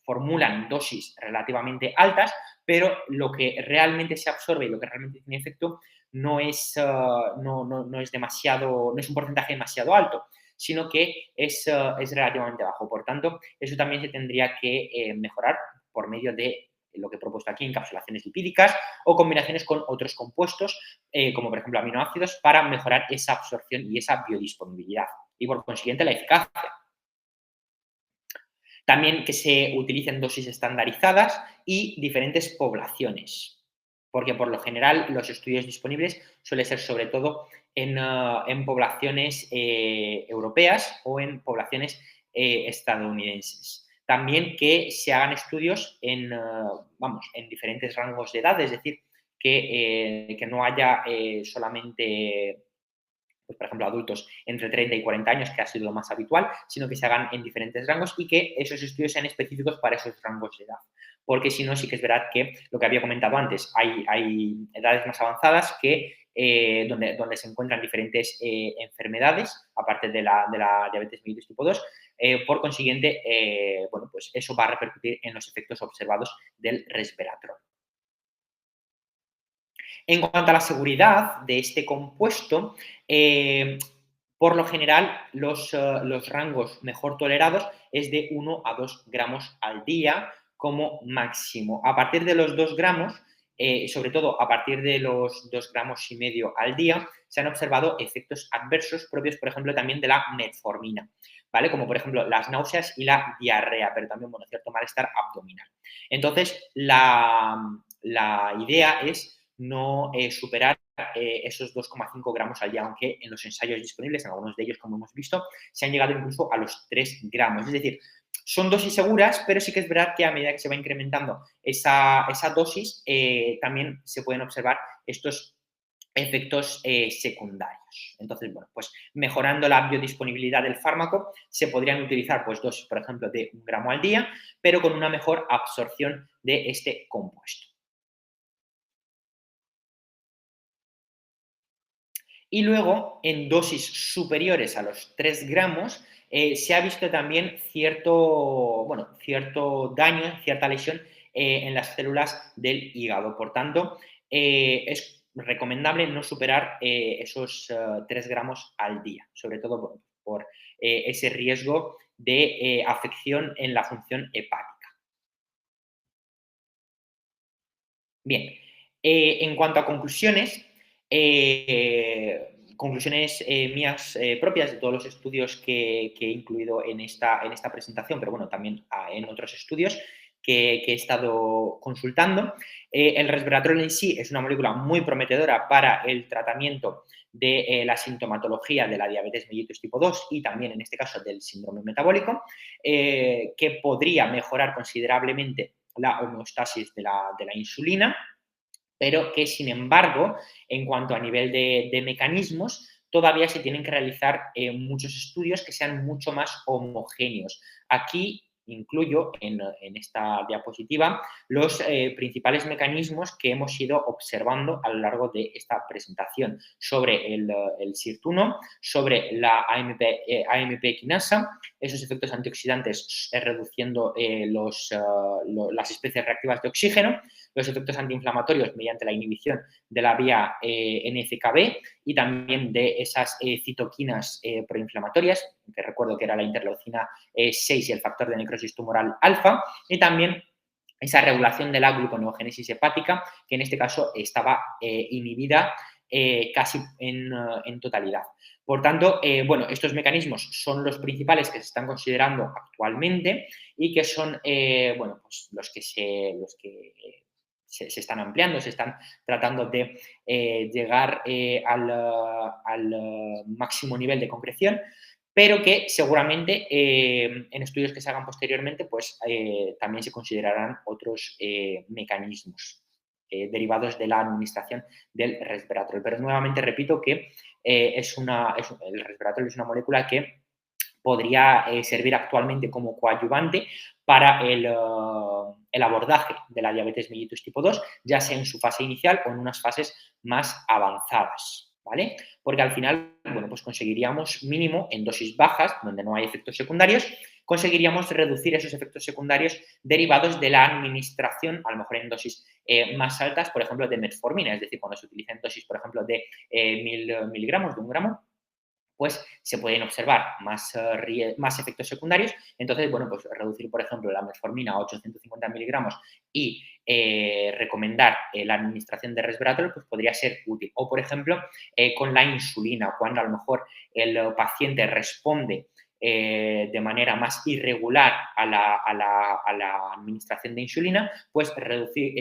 formulan dosis relativamente altas, pero lo que realmente se absorbe y lo que realmente tiene efecto no es, no es demasiado, no es un porcentaje demasiado alto, sino que es relativamente bajo. Por tanto, eso también se tendría que mejorar por medio de lo que he propuesto aquí, encapsulaciones lipídicas o combinaciones con otros compuestos, como por ejemplo aminoácidos, para mejorar esa absorción y esa biodisponibilidad y por consiguiente la eficacia. También que se utilicen dosis estandarizadas y diferentes poblaciones, porque por lo general los estudios disponibles suelen ser sobre todo en poblaciones europeas o en poblaciones estadounidenses. También que se hagan estudios vamos, en diferentes rangos de edad, es decir, que no haya solamente pues, por ejemplo, adultos entre 30 y 40 años, que ha sido lo más habitual, sino que se hagan en diferentes rangos y que esos estudios sean específicos para esos rangos de edad. Porque si no, sí que es verdad que lo que había comentado antes, hay edades más avanzadas donde se encuentran diferentes enfermedades, aparte de la diabetes mellitus tipo 2. Por consiguiente, bueno, pues eso va a repercutir en los efectos observados del resveratrol. En cuanto a la seguridad de este compuesto, por lo general los rangos mejor tolerados es de 1 a 2 gramos al día como máximo. A partir de los 2 gramos, sobre todo a partir de los 2,5 gramos al día, se han observado efectos adversos propios, por ejemplo, también de la metformina, ¿vale? Como por ejemplo las náuseas y la diarrea, pero también, bueno, cierto malestar abdominal. Entonces, la idea es no superar esos 2,5 gramos al día, aunque en los ensayos disponibles, en algunos de ellos, como hemos visto, se han llegado incluso a los 3 gramos. Es decir, son dosis seguras, pero sí que es verdad que a medida que se va incrementando esa dosis, también se pueden observar estos efectos secundarios. Entonces, bueno, pues mejorando la biodisponibilidad del fármaco, se podrían utilizar pues dosis, por ejemplo, de 1 gramo al día, pero con una mejor absorción de este compuesto. Y luego, en dosis superiores a los 3 gramos, se ha visto también cierto daño, cierta lesión en las células del hígado. Por tanto, es recomendable no superar esos 3 gramos al día, sobre todo por ese riesgo de afección en la función hepática. Bien, en cuanto a conclusiones, conclusiones mías propias de todos los estudios que he incluido en esta presentación, pero bueno, también en otros estudios que he estado consultando. El resveratrol en sí es una molécula muy prometedora para el tratamiento de la sintomatología de la diabetes mellitus tipo 2 y también, en este caso, del síndrome metabólico, que podría mejorar considerablemente la homeostasis de la insulina, pero que, sin embargo, en cuanto a nivel de mecanismos, todavía se tienen que realizar muchos estudios que sean mucho más homogéneos. Aquí incluyo en esta diapositiva los principales mecanismos que hemos ido observando a lo largo de esta presentación sobre el SIRT1, sobre la AMP quinasa, esos efectos antioxidantes reduciendo las especies reactivas de oxígeno, los efectos antiinflamatorios mediante la inhibición de la vía NCKB y también de esas citoquinas proinflamatorias, que recuerdo que era la interleucina 6 y el factor de necrosis tumoral alfa, y también esa regulación de la gluconeogénesis hepática, que en este caso estaba inhibida casi en totalidad. Por tanto, bueno, estos mecanismos son los principales que se están considerando actualmente y que son, bueno, pues los que se están ampliando, se están tratando de llegar al máximo nivel de concreción, pero que seguramente en estudios que se hagan posteriormente, pues también se considerarán otros mecanismos derivados de la administración del resveratrol. Pero nuevamente repito que el resveratrol es una molécula que podría servir actualmente como coadyuvante para el abordaje de la diabetes mellitus tipo 2, ya sea en su fase inicial o en unas fases más avanzadas, ¿vale? Porque al final, bueno, pues conseguiríamos mínimo en dosis bajas, donde no hay efectos secundarios, conseguiríamos reducir esos efectos secundarios derivados de la administración, a lo mejor en dosis más altas, por ejemplo, de metformina, es decir, cuando se utiliza en dosis, por ejemplo, de 1000 miligramos, de 1 gramo, pues se pueden observar más efectos secundarios. Entonces, bueno, pues reducir, por ejemplo, la metformina a 850 miligramos y recomendar la administración de resveratrol, pues podría ser útil. O, por ejemplo, con la insulina, cuando a lo mejor el paciente responde de manera más irregular a la administración de insulina, pues reducir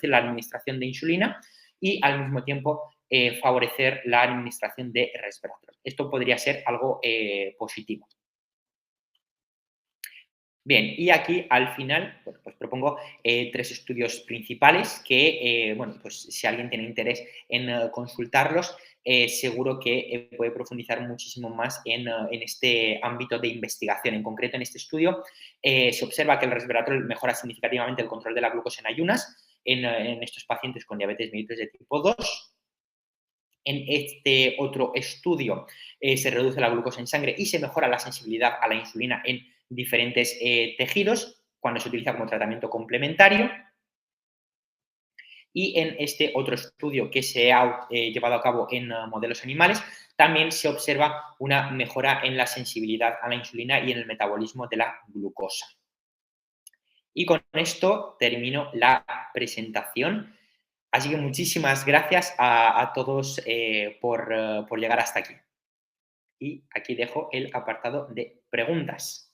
la administración de insulina y al mismo tiempo favorecer la administración de resveratrol. Esto podría ser algo positivo. Bien, y aquí al final, bueno, pues propongo 3 estudios principales que, bueno, pues si alguien tiene interés en consultarlos, seguro que puede profundizar muchísimo más en este ámbito de investigación. En concreto, en este estudio se observa que el resveratrol mejora significativamente el control de la glucosa en ayunas en estos pacientes con diabetes mellitus de tipo 2. En este otro estudio se reduce la glucosa en sangre y se mejora la sensibilidad a la insulina en diferentes tejidos cuando se utiliza como tratamiento complementario. Y en este otro estudio que se ha llevado a cabo en modelos animales, también se observa una mejora en la sensibilidad a la insulina y en el metabolismo de la glucosa. Y con esto termino la presentación. Así que muchísimas gracias a todos por llegar hasta aquí. Y aquí dejo el apartado de preguntas.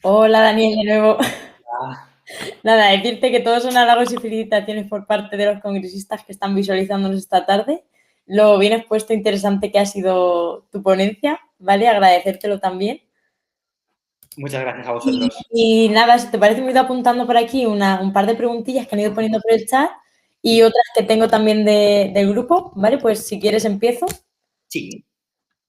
Hola Daniel, de nuevo. Ah, Nada, decirte que todos son halagos y felicitaciones por parte de los congresistas que están visualizándonos esta tarde. Lo bien expuesto, interesante que ha sido tu ponencia, ¿vale? Agradecértelo también. muchas gracias a vosotros. Y nada, si te parece, me he ido apuntando por aquí un par de preguntillas que han ido poniendo por el chat y otras que tengo también del grupo, ¿vale? Pues si quieres empiezo. Sí.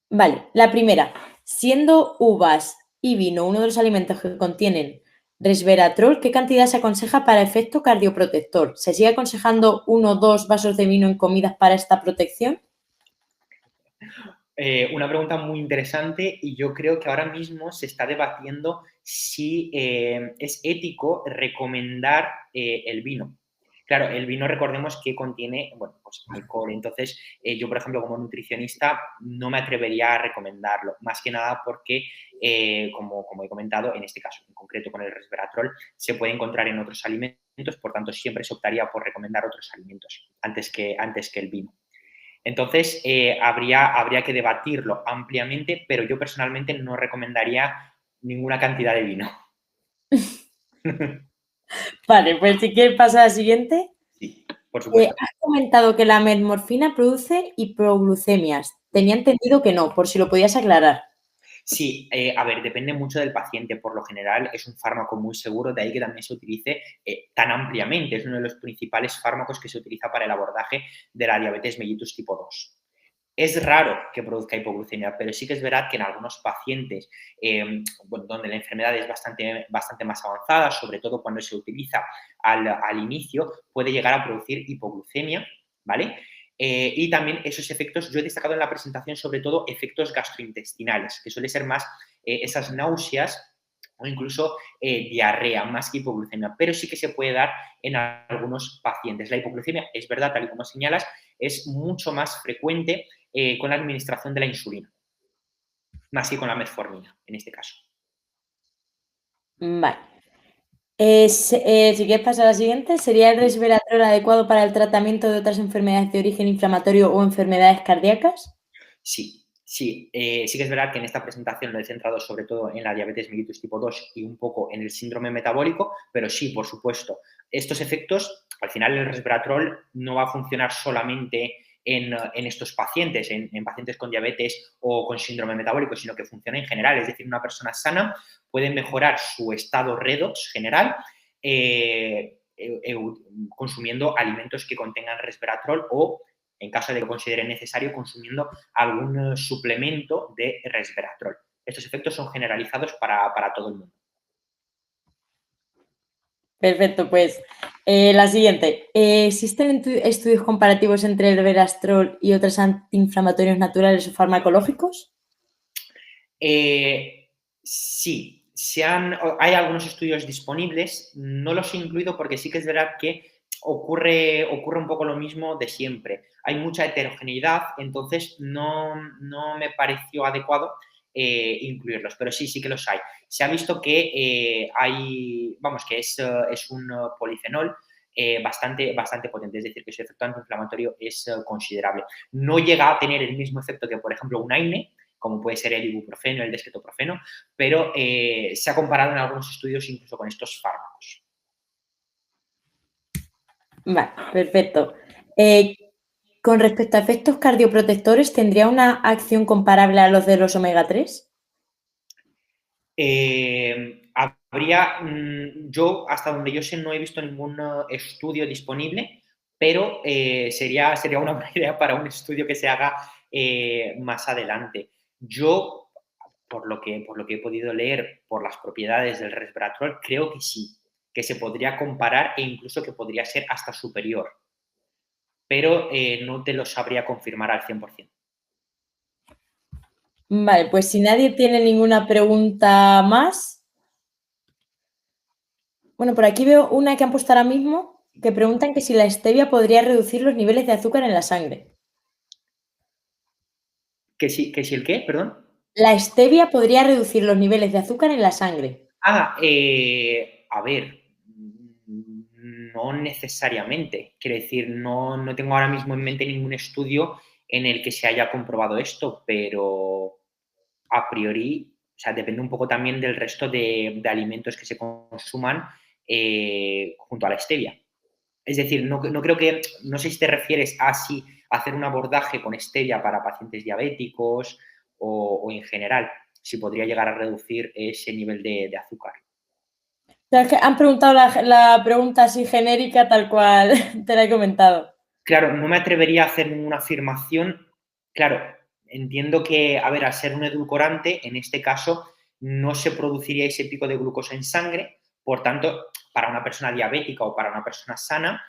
Vale, la primera, siendo uvas y vino uno de los alimentos que contienen resveratrol, ¿qué cantidad se aconseja para efecto cardioprotector? ¿Se sigue aconsejando 1 o 2 vasos de vino en comidas para esta protección? Una pregunta muy interesante y yo creo que ahora mismo se está debatiendo si es ético recomendar el vino. Claro, el vino recordemos que contiene, bueno, pues alcohol. Entonces, yo, por ejemplo, como nutricionista, no me atrevería a recomendarlo. Más que nada porque, como he comentado, en este caso en concreto con el resveratrol, se puede encontrar en otros alimentos, por tanto, siempre se optaría por recomendar otros alimentos antes que el vino. Entonces, habría que debatirlo ampliamente, pero yo personalmente no recomendaría ninguna cantidad de vino. Vale, pues si quieres pasar a la siguiente. Sí, por supuesto. Has comentado que la metmorfina produce hipoglucemias. Tenía entendido que no, por si lo podías aclarar. Sí, a ver, depende mucho del paciente. Por lo general es un fármaco muy seguro, de ahí que también se utilice tan ampliamente. Es uno de los principales fármacos que se utiliza para el abordaje de la diabetes mellitus tipo 2. Es raro que produzca hipoglucemia, pero sí que es verdad que en algunos pacientes donde la enfermedad es bastante más avanzada, sobre todo cuando se utiliza al inicio, puede llegar a producir hipoglucemia, ¿vale? Y también esos efectos, yo he destacado en la presentación sobre todo efectos gastrointestinales, que suele ser más esas náuseas o incluso diarrea, más que hipoglucemia, pero sí que se puede dar en algunos pacientes. La hipoglucemia, es verdad, tal y como señalas, es mucho más frecuente con la administración de la insulina, más que con la metformina, en este caso. Vale. Si quieres pasar a la siguiente, ¿sería el Sí. resveratrol adecuado para el tratamiento de otras enfermedades de origen inflamatorio o enfermedades cardíacas? Sí, sí. Sí que es verdad que en esta presentación lo he centrado sobre todo en la diabetes mellitus tipo 2 y un poco en el síndrome metabólico, pero sí, por supuesto. Estos efectos, al final el resveratrol no va a funcionar solamente en estos pacientes, en pacientes con diabetes o con síndrome metabólico, sino que funciona en general. Es decir, una persona sana puede mejorar su estado redox general consumiendo alimentos que contengan resveratrol o en caso de que lo considere necesario, consumiendo algún suplemento de resveratrol. Estos efectos son generalizados para todo el mundo. Perfecto, pues la siguiente. ¿Existen estudios comparativos entre el resveratrol y otros antiinflamatorios naturales o farmacológicos? Sí, hay algunos estudios disponibles, no los he incluido porque sí que es verdad que ocurre un poco lo mismo de siempre. Hay mucha heterogeneidad, entonces no me pareció adecuado incluirlos, pero sí, sí que los hay. Se ha visto que que es un polifenol bastante potente, es decir, que su efecto antiinflamatorio es considerable. No llega a tener el mismo efecto que, por ejemplo, un AINE, como puede ser el ibuprofeno, el desquetoprofeno, pero se ha comparado en algunos estudios incluso con estos fármacos. Vale, perfecto. Eh, con respecto a efectos cardioprotectores, ¿tendría una acción comparable a los de los omega 3? Yo, hasta donde yo sé, no he visto ningún estudio disponible, pero sería una buena idea para un estudio que se haga más adelante. Yo, por lo que he podido leer, por las propiedades del resveratrol, creo que sí, que se podría comparar e incluso que podría ser hasta superior, pero no te lo sabría confirmar al 100%. Vale, pues si nadie tiene ninguna pregunta más. Bueno, por aquí veo una que han puesto ahora mismo que preguntan que si la stevia podría reducir los niveles de azúcar en la sangre. ¿Que sí el qué? Perdón. La stevia podría reducir los niveles de azúcar en la sangre. A ver, no necesariamente. Quiero decir, no tengo ahora mismo en mente ningún estudio en el que se haya comprobado esto, pero a priori, o sea, depende un poco también del resto de alimentos que se consuman junto a la stevia. Es decir, no creo que, no sé si te refieres a si hacer un abordaje con stevia para pacientes diabéticos o en general, si podría llegar a reducir ese nivel de azúcar. Sea, es que han preguntado la pregunta así genérica, tal cual te la he comentado. Claro, no me atrevería a hacer ninguna afirmación. Claro, entiendo que, a ver, al ser un edulcorante, en este caso no se produciría ese pico de glucosa en sangre, por tanto, para una persona diabética o para una persona sana,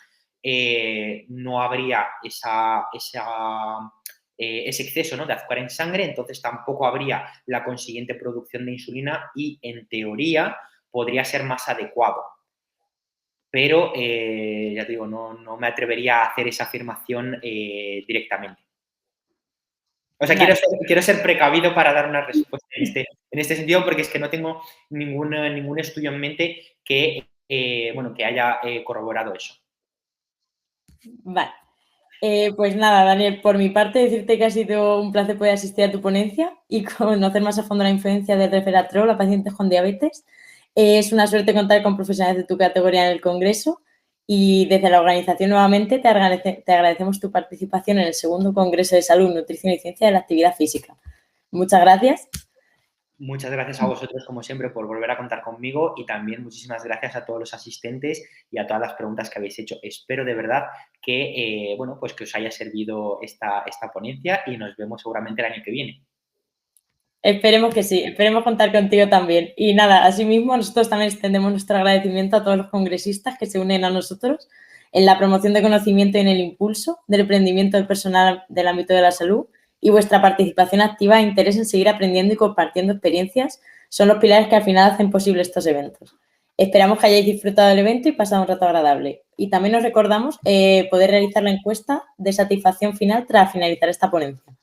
no habría ese exceso, ¿no?, de azúcar en sangre, entonces tampoco habría la consiguiente producción de insulina y, en teoría, podría ser más adecuado. pero ya te digo, no me atrevería a hacer esa afirmación directamente. O sea, Vale, quiero ser precavido para dar una respuesta en este sentido, porque es que no tengo ningún estudio en mente que, bueno, que haya corroborado eso. vale. Pues nada, Daniel, por mi parte decirte que ha sido un placer poder asistir a tu ponencia y conocer más a fondo la influencia del resveratrol a pacientes con diabetes. Es una suerte contar con profesionales de tu categoría en el Congreso y desde la organización nuevamente te agradecemos tu participación en el segundo Congreso de Salud, Nutrición y Ciencia de la Actividad Física. Muchas gracias. Muchas gracias a vosotros, como siempre, por volver a contar conmigo y también muchísimas gracias a todos los asistentes y a todas las preguntas que habéis hecho. Espero de verdad que, bueno, pues que os haya servido esta ponencia y nos vemos seguramente el año que viene. Esperemos que sí, esperemos contar contigo también. Y nada, asimismo, nosotros también extendemos nuestro agradecimiento a todos los congresistas que se unen a nosotros en la promoción de conocimiento y en el impulso del emprendimiento del personal del ámbito de la salud, y vuestra participación activa e interés en seguir aprendiendo y compartiendo experiencias son los pilares que al final hacen posible estos eventos. Esperamos que hayáis disfrutado del evento y pasado un rato agradable. Y también os recordamos poder realizar la encuesta de satisfacción final tras finalizar esta ponencia.